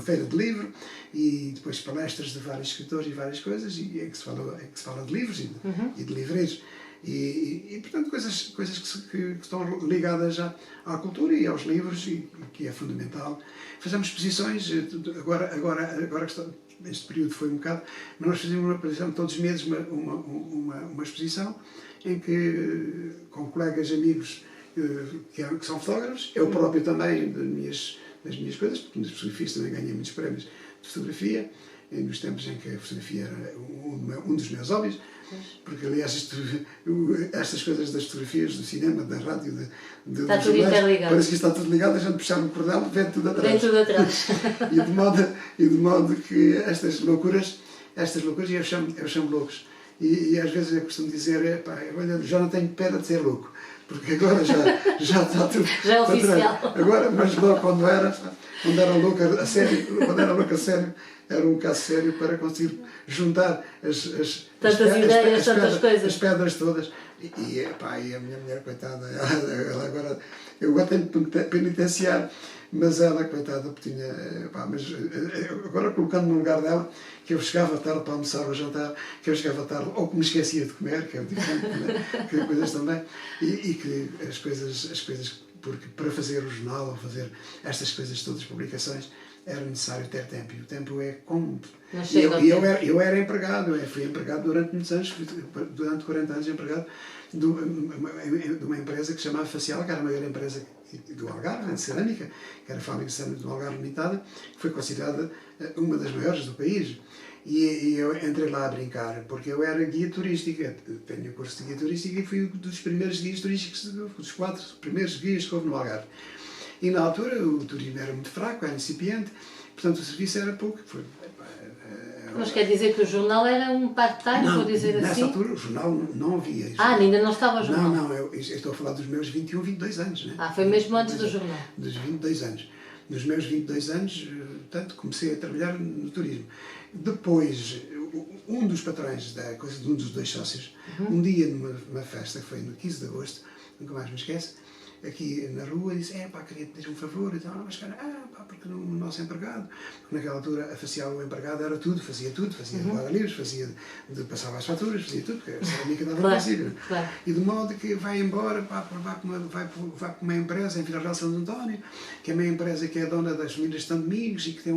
feira de livro e depois palestras de vários escritores e várias coisas, e é que se fala de livros e de livreiros. Portanto, coisas que estão ligadas à cultura e aos livros, e que é fundamental. Fazemos exposições, agora que este período foi um bocado, mas nós fazemos uma exposição todos os meses, uma exposição em que, com colegas, amigos que são fotógrafos, eu próprio também, das minhas coisas, porque nas fotografias também ganhei muitos prémios de fotografia, nos tempos em que a fotografia era um dos meus hobbies, porque aliás estas coisas das fotografias, do cinema, da rádio, está tudo interligado. Parece que está tudo ligado, a gente puxar no cordel, vem tudo atrás. Vem tudo atrás. E de modo que estas loucuras eu chamo loucos. E às vezes eu costumo dizer, olha, já não tenho pena de ser louco, porque agora já está tudo já é oficial. Agora, mas logo quando era louco a sério, era um caso sério para conseguir juntar tantas coisas. As pedras todas. E a minha mulher, coitada, ela agora, eu agora tenho de penitenciar, mas ela, coitada, tinha, mas agora colocando no lugar dela, que eu chegava tarde para almoçar ou jantar, que eu chegava tarde, ou que me esquecia de comer, que é diferente, né? Que coisas também, e que as coisas, porque para fazer o jornal, ou fazer estas coisas todas, publicações, era necessário ter tempo, e o tempo é como... Eu era empregado, fui empregado durante muitos anos, durante 40 anos empregado de uma empresa que se chamava Facial, que era a maior empresa do Algarve, de cerâmica, que era a fábrica de cerâmica do Algarve Limitada, que foi considerada uma das maiores do país. E eu entrei lá a brincar, porque eu era guia turística, tenho curso de guia turística e fui um dos primeiros guias turísticos, dos 4 primeiros guias que houve no Algarve. E na altura o turismo era muito fraco, era incipiente, portanto o serviço era pouco. Mas quer dizer que o jornal era um part-time, vou dizer assim? Nessa altura o jornal não havia. Ainda não estava o jornal? Não, eu estou a falar dos meus 21, 22 anos. Né? Foi mesmo antes do jornal? Dos 22 anos. Nos meus 22 anos, portanto, comecei a trabalhar no turismo. Depois, um dos patrões de um dos 2 sócios, um dia numa festa, que foi no 15 de agosto, nunca mais me esqueço, aqui na rua, disse, queria pedir um favor e tal, mas cara, porque o nosso empregado, porque naquela altura a Facial, o empregado era tudo, fazia guarda-livros, passava as faturas, fazia tudo, porque a cerâmica dava princípio. Claro. E de modo que vai embora, vai para uma empresa em Vila Real São António, que é uma empresa que é dona das minas de São Domingos e que tem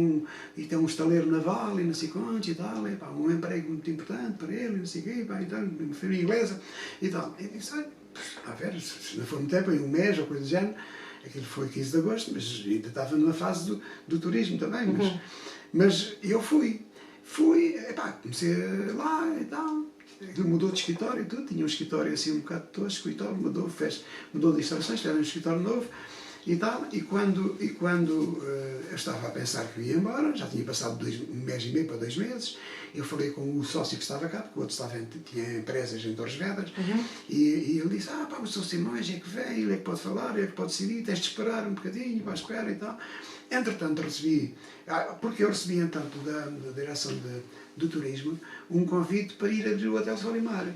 um estaleiro naval e não sei quantos e tal, um emprego muito importante para ele, e não sei o quê, e tal, uma família inglesa e tal. E disse, a ver, se não for muito tempo, em um mês ou coisa do género, aquilo foi 15 de agosto, mas ainda estava numa fase do turismo também, mas eu fui, comecei lá e tal, ele mudou de escritório e tudo, tinha um escritório assim um bocado tosco e tal, mudou de instalações, tiveram um escritório novo e tal, e quando eu estava a pensar que ia embora, já tinha passado um mês e meio para 2 meses, eu falei com o sócio que estava cá, porque o outro tinha empresas em Torres Vedras, e ele disse, o Sr. Simões é que vem, ele é que pode falar, ele é que pode decidir, tens de esperar um bocadinho, vais esperar e tal. Entretanto recebi, porque eu recebi entanto da direção do turismo, um convite para ir abrir o Hotel Solimar,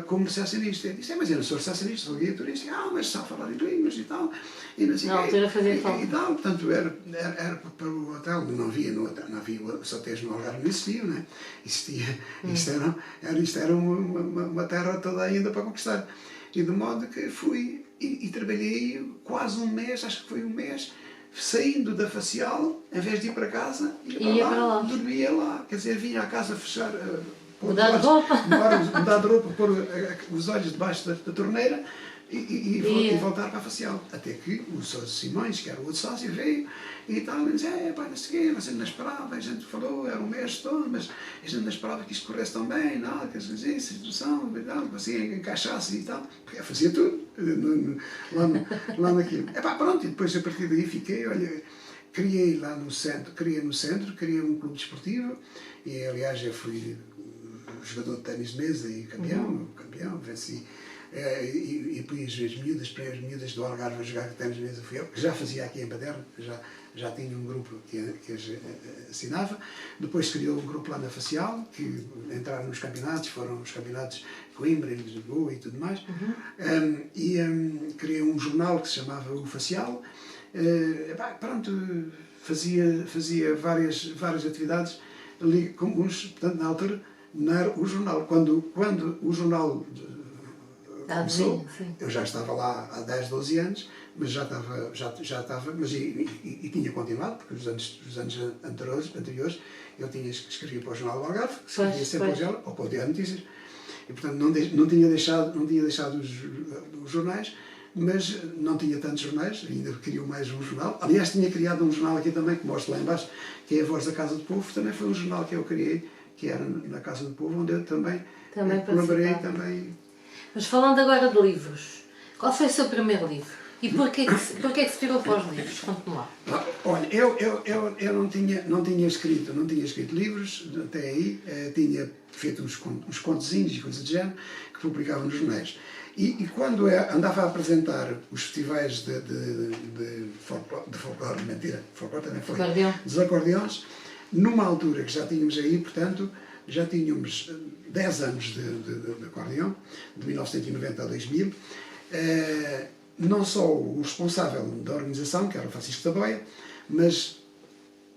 como recepcionista. Eu disse, mas eu não sou recepcionista, sou guia turístico, mas sabe falar inglês e tal. E não sei na altura fazia falta. E tal, portanto, era para o hotel, não havia os hotéis no Algarve, não existiam, né? Existia, isto era uma terra toda ainda para conquistar. E de modo que fui e trabalhei quase um mês, acho que foi um mês, saindo da Facial, em vez de ir para casa, ia para lá, dormia lá, quer dizer, vinha à casa fechar. Mudar de roupa. Mudar de roupa, pôr os olhos debaixo da torneira e voltar para a Facial. Até que o sócio Simões, que era o outro sócio, veio e tal, e disse, não sei o quê, você não esperava, a gente falou, era um mês todo, mas a gente não esperava que isto corresse tão bem, nada, que a situação, você encaixasse e tal, porque eu fazia tudo lá naquilo. Pronto, e depois a partir daí fiquei, criei no centro, criei um clube desportivo, e aliás eu fui jogador de ténis de mesa e campeão, venci. E pus as miúdas do Algarve a jogar ténis de mesa, fui eu, que já fazia aqui em Paderno, já tinha um grupo que assinava. Depois criou um grupo lá na Facial, que entraram nos campeonatos, foram os campeonatos de Coimbra e de Lisboa e tudo mais. Criei um jornal que se chamava O Facial. Pronto, fazia várias atividades ali, portanto, na altura não era o jornal. Quando o jornal começou. Sim. Eu já estava lá há 10, 12 anos, mas já estava, mas e tinha continuado, porque os anos anteriores eu escrevia para o Jornal do Algarve, escrevia sempre para o jornal, ou para o Diário de Notícias, e portanto não tinha deixado os jornais, mas não tinha tantos jornais, ainda criou mais um jornal. Aliás, tinha criado um jornal aqui também, que mostro lá embaixo, que é a Voz da Casa do Povo, também foi um jornal que eu criei, que era na Casa do Povo, onde eu também colaborei também. Mas falando agora de livros, qual foi o seu primeiro livro? E porquê que se virou para os livros? Conte-me lá. Olha, eu não tinha escrito livros até aí, tinha feito uns contozinhos e coisas do género que publicava nos jornais. E quando andava a apresentar os festivais de folclore, mentira, folclore também foi, dos acordeões, numa altura que já tínhamos aí, portanto, já tínhamos 10 anos de acordeão, de 1990 a 2000, não só o responsável da organização, que era o Francisco Taboia, mas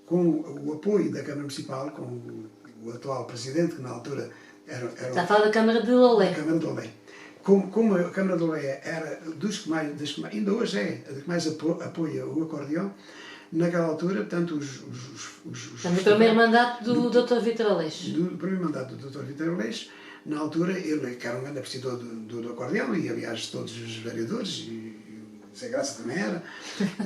com o apoio da Câmara Municipal, com o atual presidente, que na altura era está a falar da Câmara de Lolé. Como a Câmara de Lolé era ainda hoje é a que mais apoia o acordeão, naquela altura, portanto, o primeiro mandato do Dr. Vítor Aleixo. Do primeiro mandato do Dr. Vítor Aleixo, na altura, ele que era um grande apreciador do acordeão, e aliás todos os vereadores, e o Zé Graça também era,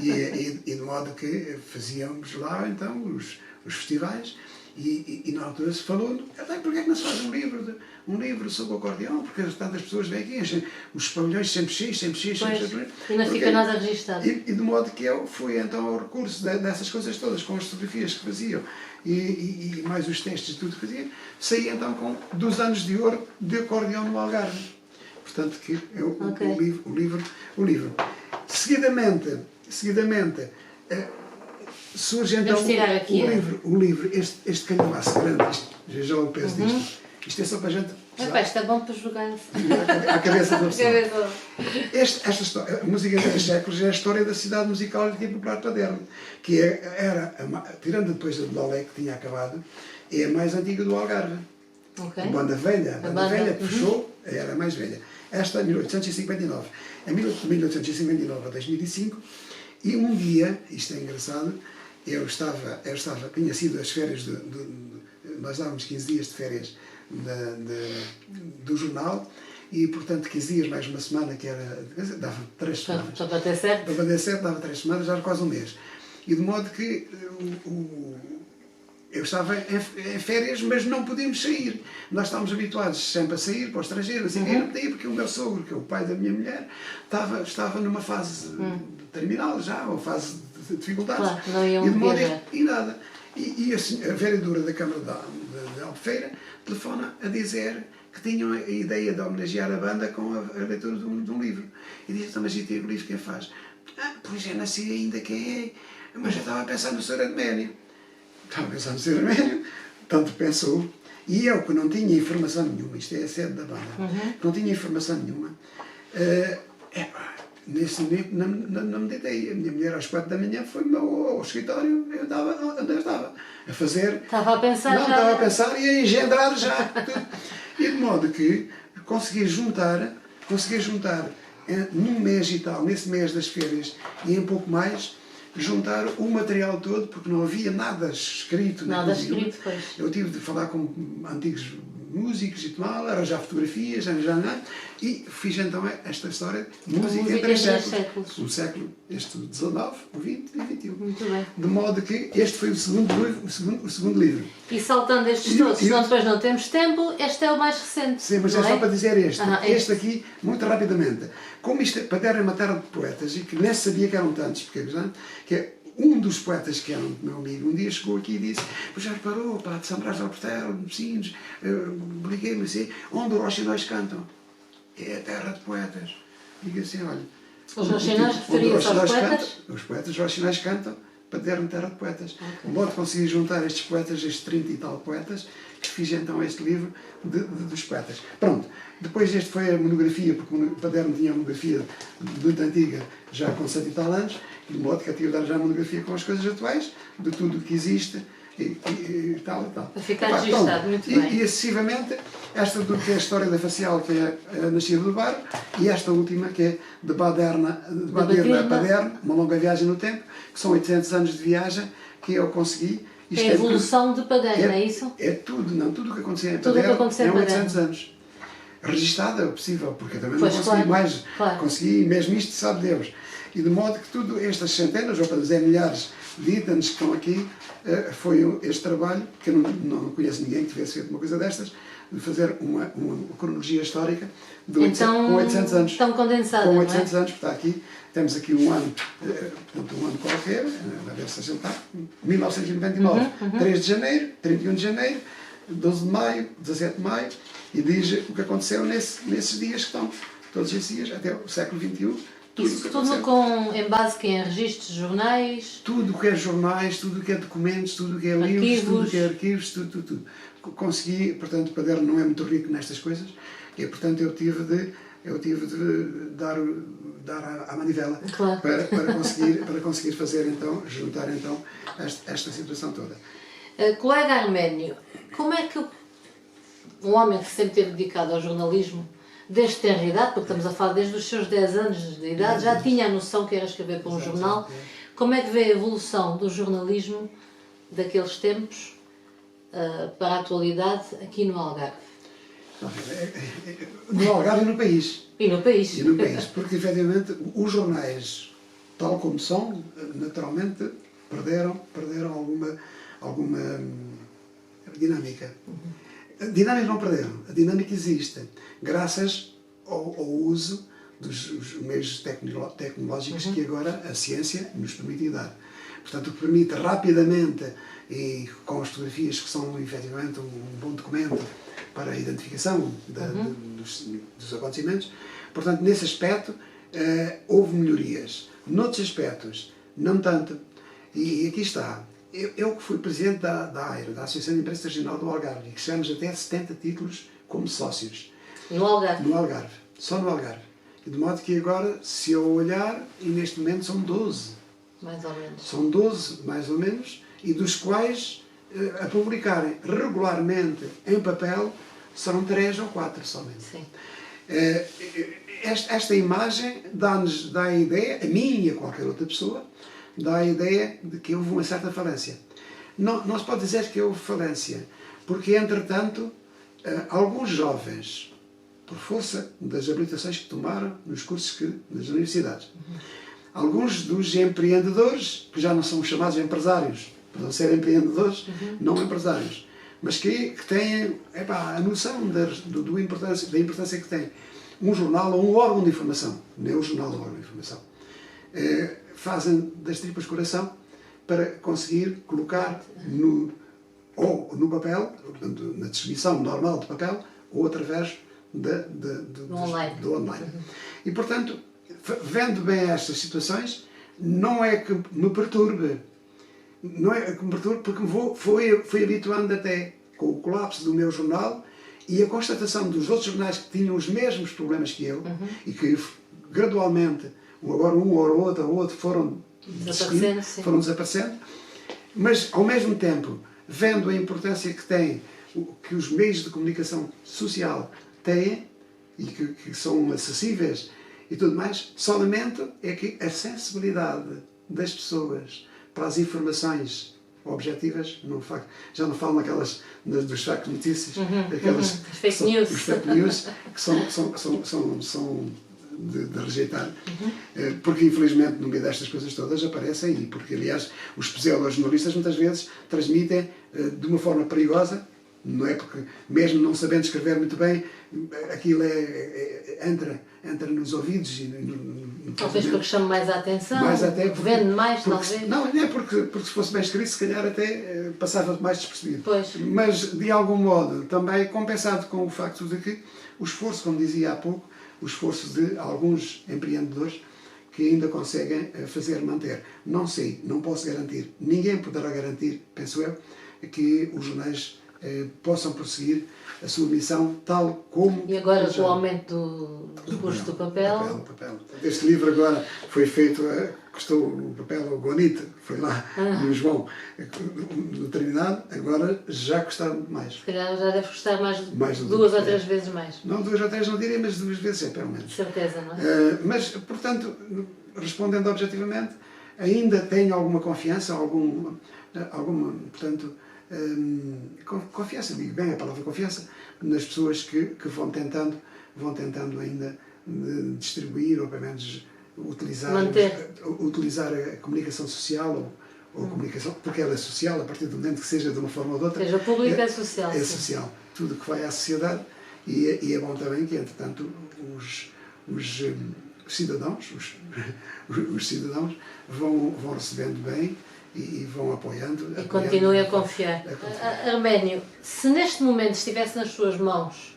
e de modo que fazíamos lá então os festivais, e na altura se falou, porquê é que não se faz um livro sobre o acordeão, porque tantas pessoas vêm aqui, enchem os pavilhões sempre cheios, e não fica nada registado. E de modo que eu fui então ao recurso dessas coisas todas, com as fotografias que faziam, e mais os testes e tudo que faziam, saí então com 2 anos de ouro de acordeão no Algarve. Portanto, que eu, o livro. Seguidamente, surge então o livro, este calhamaço grande, já o peso disto. Isto é só para a gente... Isto é bom para jogar à cabeça da pessoa. Esta história, a música de 3 séculos, é a história da cidade musical e popular Paderno, que era, tirando depois a de Lolé, que tinha acabado, é a mais antiga do Algarve. A banda velha que puxou, era a mais velha. Esta é 1859. Em 1859 a 2005, e um dia, isto é engraçado, tinha sido as férias, nós dávamos 15 dias de férias do jornal, e portanto 15 dias mais uma semana, que era, dava 3 semanas. Para bater certo? Para bater certo dava 3 semanas, já era quase um mês. E de modo que eu estava em férias, mas não podíamos sair. Nós estávamos habituados sempre a sair para o estrangeiro, assim, eu não podia, porque o meu sogro, que é o pai da minha mulher, estava numa fase terminal já, ou fase de dificuldades. Claro, não iam e de modo viajar. e nada. E assim, a vereadora da Câmara de Albufeira telefona a dizer que tinham a ideia de homenagear a banda com a leitura de um livro. E diz, mas e tem o livro quem faz? Pois é, nasci ainda quem é, mas eu estava a pensar no Sr. Arménio. Estava a pensar no Sr. Arménio, tanto pensou, e eu que não tinha informação nenhuma, isto é a sede da banda, não tinha informação nenhuma, nesse momento não me deitei. A minha mulher às 4 da manhã foi ao escritório, eu estava a fazer... Estava a pensar não, estava a pensar e a engendrar já. E de modo que consegui juntar num mês e tal, nesse mês das férias, e em pouco mais, juntar o material todo, porque não havia nada escrito. Pois. Eu tive de falar com antigos músicos e tal, arranjar fotografias, e fiz então esta história de música em 3 séculos. O século, este 19, o 20 e 21. Muito bem. De modo que este foi o segundo livro. E saltando estes todos, senão depois não temos tempo, este é o mais recente. Sim, mas é só para dizer este. Este aqui, muito rapidamente. Como isto, Paderno é uma terra de poetas, e que nem sabia que eram tantos, porque um dos poetas que era meu amigo, um dia chegou aqui e disse, pois já reparou, de São Brás do Alportel, Messinos, liguei-me assim, onde os roxinóis cantam? É a terra de poetas. Digo assim, olha... Os roxinóis referiam-se aos poetas? Os poetas roxinóis cantam, Paderno, terra de poetas. De modo que consegui juntar estes poetas, estes 30 e tal poetas, que fiz então este livro dos poetas. Pronto, depois este foi a monografia, porque o Paderno tinha uma monografia muito antiga, já com 100 e tal anos, de modo que eu tive de dar já a monografia com as coisas atuais, de tudo o que existe, e tal e tal. Para ficar registado, muito bem. E excessivamente, esta do que é a história da facial, que é a nascida do bar, e esta última, que é de Baderna a Paderno, uma longa viagem no tempo, que são 800 anos de viagem, que eu consegui. Isto é a evolução de Paderno, é isso? É tudo, não, tudo o que acontecia em Tudo o que Paderno acontecia em é Paderno. 800 anos. Registada é possível, porque eu também Pois, não consegui claro, mais. claro. Consegui, mesmo isto sabe Deus. E de modo que tudo, estas centenas, ou para dizer milhares de itens que estão aqui, foi este trabalho, que eu não conheço ninguém que tivesse feito uma coisa destas, de fazer uma cronologia histórica de 800, com 800 anos. Tão condensada, com não 800 é? anos, porque está aqui, temos aqui um ano, portanto, um ano qualquer, a ver se a gente está, 1999, 3 de janeiro, 31 de janeiro, 12 de maio, 17 de maio, e diz o que aconteceu nesses dias que estão, todos esses dias, até o século XXI. Isso tudo em base que em registros, jornais? Tudo o que é jornais, tudo o que é documentos, tudo o que é livros, tudo o que é arquivos, tudo. Consegui, portanto, Paderno não é muito rico nestas coisas, e portanto eu tive de dar à manivela, Claro. para conseguir fazer então, juntar então esta situação toda. Colega Arménio, como é que um homem que sempre esteve dedicado ao jornalismo, desde ter idade, porque estamos a falar desde os seus 10 anos de idade, já tinha a noção que era escrever para um jornal, como é que vê a evolução do jornalismo daqueles tempos para a atualidade aqui no Algarve? No Algarve e no país. E no país. E no país, porque efetivamente os jornais, tal como são, naturalmente perderam alguma dinâmica. A dinâmica não perderam, a dinâmica existe, graças ao uso dos meios tecnológicos que agora a ciência nos permite dar. Portanto, o que permite rapidamente, e com as fotografias que são efetivamente um bom documento para a identificação dos acontecimentos, portanto, nesse aspecto houve melhorias. Noutros aspectos, não tanto. E aqui está. Eu que fui presidente da AIRA, da Associação de Imprensa Regional do Algarve, e que chegamos até 70 títulos como sócios. No Algarve? No Algarve. Só no Algarve. De modo que agora, se eu olhar, e neste momento são 12. Mais ou menos. São 12, mais ou menos, e dos quais, a publicarem regularmente em papel, serão 3 ou 4 somente. Sim. Esta imagem dá a ideia, a mim e a qualquer outra pessoa, dá a ideia de que houve uma certa falência. Não se pode dizer que houve falência, porque, entretanto, alguns jovens, por força das habilitações que tomaram nos cursos das universidades, alguns dos empreendedores, que já não são chamados empresários, podem ser empreendedores, não empresários, mas que têm a noção da importância que tem um jornal ou um órgão de informação, não é o jornal ou órgão de informação, fazem das tripas coração para conseguir colocar ou no papel, portanto, na distribuição normal de papel, ou através do online. E, portanto, vendo bem estas situações, não é que me perturbe, porque fui habituando até com o colapso do meu jornal e a constatação dos outros jornais que tinham os mesmos problemas que eu e que gradualmente, agora um ou outro foram desaparecendo, mas ao mesmo tempo, vendo a importância que os meios de comunicação social têm e que são acessíveis e tudo mais, só lamento é que a sensibilidade das pessoas para as informações objetivas, já não falo naquelas dos fake notícias, aquelas fake news que são de rejeitar, porque infelizmente no meio destas coisas todas aparecem, e porque aliás os pseudo-jornalistas muitas vezes transmitem de uma forma perigosa, não é, porque mesmo não sabendo escrever muito bem, aquilo entra nos ouvidos e talvez porque chame mais a atenção, vende mais, talvez. Não é porque se fosse bem escrito, se calhar até passava mais despercebido. Pois. Mas de algum modo também compensado com o facto de que o esforço, como dizia há pouco, o esforço de alguns empreendedores que ainda conseguem manter. Não sei, não posso garantir, ninguém poderá garantir, penso eu, que os jornais possam prosseguir a sua missão tal como... E agora com o aumento do custo do papel... Este livro agora foi feito, custou o papel, o Gonite, foi lá no João, determinado, agora já custa mais. Se calhar já deve custar mais do duas que ou três vezes mais. Não, 2 ou 3 não diria, mas 2 vezes é, pelo menos. Certeza, não é? Mas, portanto, respondendo objetivamente, ainda tenho alguma confiança, alguma portanto, confiança, digo bem a palavra confiança, nas pessoas que vão tentando ainda distribuir, ou pelo menos utilizar a comunicação social, ou comunicação, porque ela é social, a partir do momento que seja de uma forma ou de outra. Seja pública, é social. É social. Tudo que vai à sociedade, e é bom também que, entretanto, os cidadãos, os cidadãos vão recebendo bem e vão apoiando. E continuem a confiar. Arménio, se neste momento estivesse nas suas mãos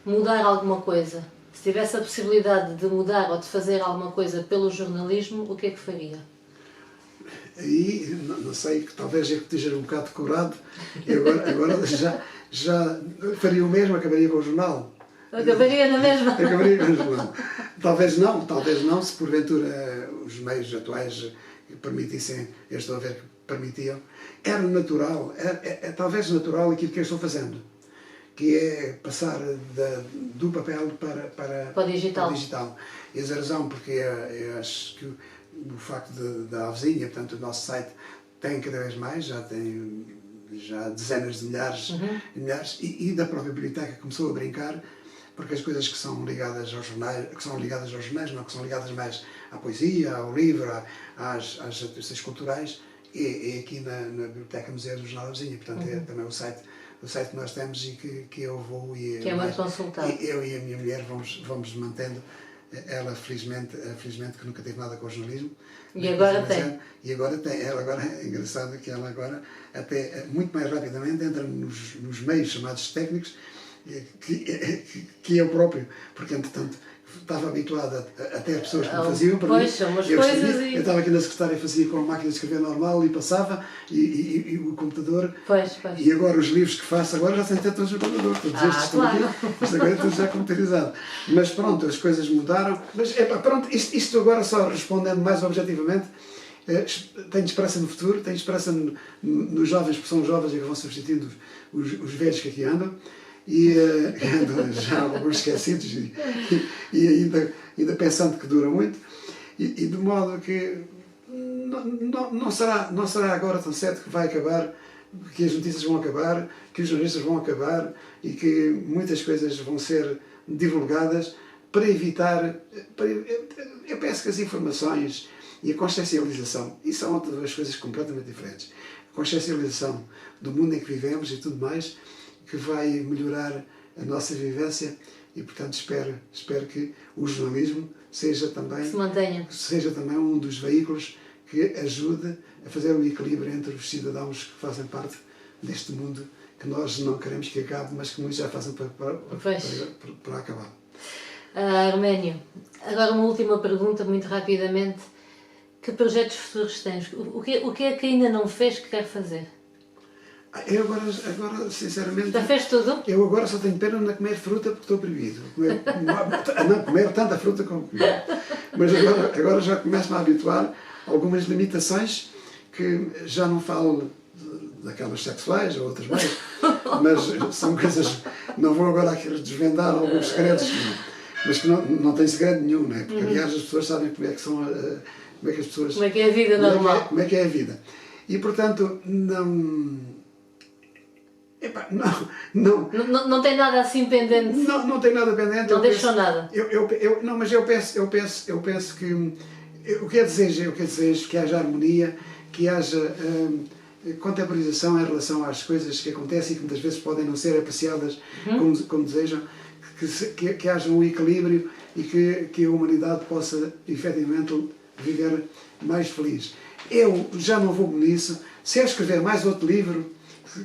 mudar alguma coisa, se tivesse a possibilidade de mudar ou de fazer alguma coisa pelo jornalismo, o que é que faria? Aí, não sei, que talvez eu esteja um bocado decorado, e agora já faria o mesmo, acabaria com o jornal. Acabaria na mesma? Acabaria com o jornal. Talvez não, se porventura os meios atuais permitissem, eu estou a ver que permitiam, era natural, talvez natural aquilo que eu estou fazendo, que é passar do papel para o digital. E essa razão, porque eu acho que o facto da Avezinha, portanto o nosso site, tem cada vez mais, já tem dezenas de milhares, e da própria biblioteca começou a brincar, porque as coisas que são ligadas aos jornais, não, que são ligadas mais à poesia, ao livro, às atividades culturais, é aqui na Biblioteca Museu do Jornal da Avezinha. Portanto, é também o site que nós temos e que eu vou... Que é muito consultado. Eu e a minha mulher vamos mantendo. Ela, felizmente, que nunca teve nada com o jornalismo. E agora tem. E agora tem. Ela agora, é engraçado que ela agora, até muito mais rapidamente, entra nos meios chamados técnicos, que eu próprio, porque, entretanto, estava habituado a ter pessoas que me faziam para pois, mim. Umas coisas eu estava aqui na secretária e fazia com a máquina de escrever normal e passava, e o computador. Pois. E agora os livros que faço agora já têm até todos no computador. Todos estes claro. estão aqui, isto agora é tudo já computarizado. Mas pronto, as coisas mudaram. Mas pronto, isto agora só respondendo mais objetivamente, tenho esperança no futuro, tenho esperança nos jovens, que são jovens e que vão substituindo os velhos que aqui andam. E já alguns esquecidos e ainda pensando que dura muito, e de modo que não será agora tão cedo que vai acabar, que as notícias vão acabar, que os jornalistas vão acabar e que muitas coisas vão ser divulgadas para evitar, eu penso que as informações e a consciencialização, e são duas coisas completamente diferentes, a consciencialização do mundo em que vivemos e tudo mais, que vai melhorar a nossa vivência, e portanto espero que o jornalismo seja também um dos veículos que ajude a fazer o equilíbrio entre os cidadãos que fazem parte deste mundo que nós não queremos que acabe, mas que muitos já fazem para acabar. Arménio, agora uma última pergunta, muito rapidamente. Que projetos futuros tens? O que é que ainda não fez que quer fazer? Eu agora, sinceramente... Já fez tudo? Eu agora só tenho pena de comer fruta porque estou proibido. Não comer tanta fruta como comer. Mas agora já começo-me a habituar a algumas limitações, que já não falo daquelas sexuais ou outras mais, mas são coisas... Não vou agora aqui desvendar alguns segredos, mas que não tem segredo nenhum, não é? Porque aliás as pessoas sabem como é que são... Como é que é a vida normal. Como é que é a vida. E portanto, não tem nada assim pendente. Não tem nada pendente. Não deixou nada. Mas eu penso que o que é desejo que haja harmonia, que haja contemporização em relação às coisas que acontecem e que muitas vezes podem não ser apreciadas como desejam, que haja um equilíbrio e que a humanidade possa efetivamente viver mais feliz. Eu já não vou nisso. Se eu escrever mais outro livro,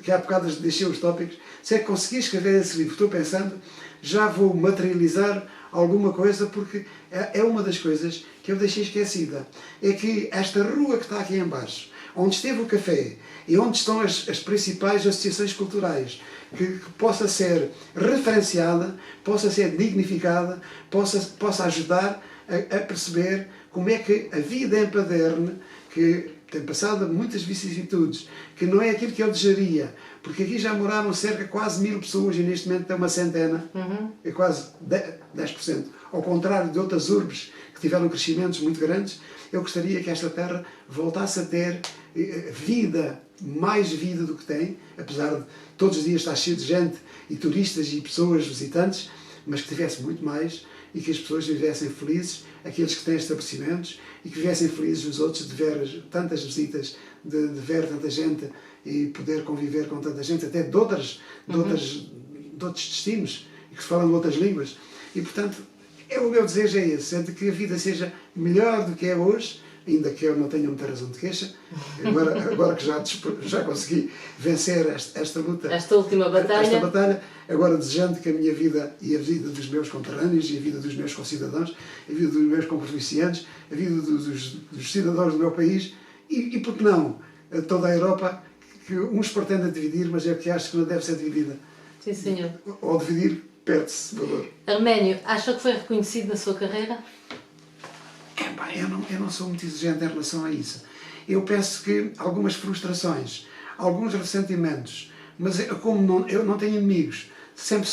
que há bocadas deixei os tópicos, se é que conseguir escrever esse livro, estou pensando, já vou materializar alguma coisa, porque é uma das coisas que eu deixei esquecida. É que esta rua que está aqui em baixo, onde esteve o café e onde estão as principais associações culturais, que possa ser referenciada, possa ser dignificada, possa ajudar a perceber como é que a vida em Paderne, que tem passado muitas vicissitudes, que não é aquilo que eu desejaria, porque aqui já moraram cerca de quase 1000 pessoas e neste momento tem uma centena, é quase 10%. Ao contrário de outras urbes que tiveram crescimentos muito grandes, eu gostaria que esta terra voltasse a ter vida, mais vida do que tem, apesar de todos os dias estar cheio de gente e turistas e pessoas visitantes, mas que tivesse muito mais e que as pessoas vivessem felizes, aqueles que têm estabelecimentos, e que vivessem felizes os outros de ver tantas visitas, de ver tanta gente e poder conviver com tanta gente, até de outros destinos, e que se falam de outras línguas. E, portanto, o meu desejo é esse, é de que a vida seja melhor do que é hoje, ainda que eu não tenha muita razão de queixa, agora que já consegui vencer esta luta, esta última batalha, agora desejando que a minha vida e a vida dos meus conterrâneos e a vida dos meus concidadãos, a vida dos meus conprovincianos, a vida dos cidadãos do meu país e por que não, toda a Europa, que uns pretendem dividir, mas eu que acho que não deve ser dividida. Sim, senhor. Ou dividir, perde-se valor. Arménio, acha que foi reconhecido na sua carreira? Eu não sou muito exigente em relação a isso. Eu penso que algumas frustrações, alguns ressentimentos, mas como eu não tenho inimigos, sempre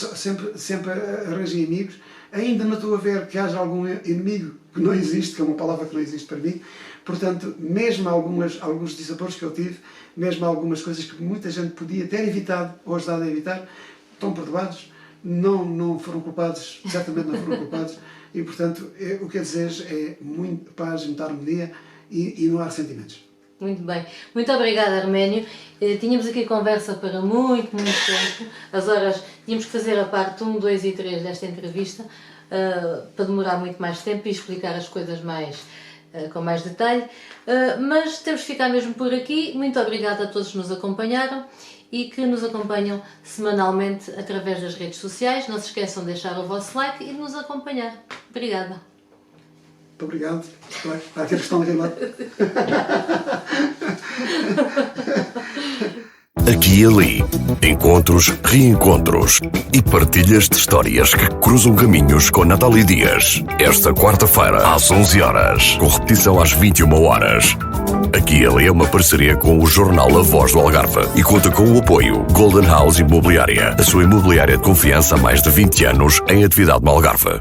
arranjo inimigos, ainda não estou a ver que haja algum inimigo que não existe, que é uma palavra que não existe para mim. Portanto, mesmo alguns desaporos que eu tive, mesmo algumas coisas que muita gente podia ter evitado ou ajudado a evitar, estão perdoados, não foram culpados, certamente não foram culpados. E, portanto, o que eu desejo é muito paz, muita harmonia e não há ressentimentos. Muito bem. Muito obrigada, Arménio. Tínhamos aqui conversa para muito tempo. As horas, tínhamos que fazer a parte 1, 2 e 3 desta entrevista para demorar muito mais tempo e explicar as coisas com mais detalhe. Mas temos que ficar mesmo por aqui. Muito obrigada a todos que nos acompanharam e que nos acompanham semanalmente através das redes sociais. Não se esqueçam de deixar o vosso like e de nos acompanhar. Obrigada. Muito obrigado. Para aqueles que estão ali lá. Aqui e ali, encontros, reencontros e partilhas de histórias que cruzam caminhos com Natália Dias. Esta quarta-feira, às 11 horas, com repetição às 21 horas. Aqui e ali é uma parceria com o jornal A Voz do Algarve e conta com o apoio Golden House Imobiliária, a sua imobiliária de confiança há mais de 20 anos em atividade no Algarve.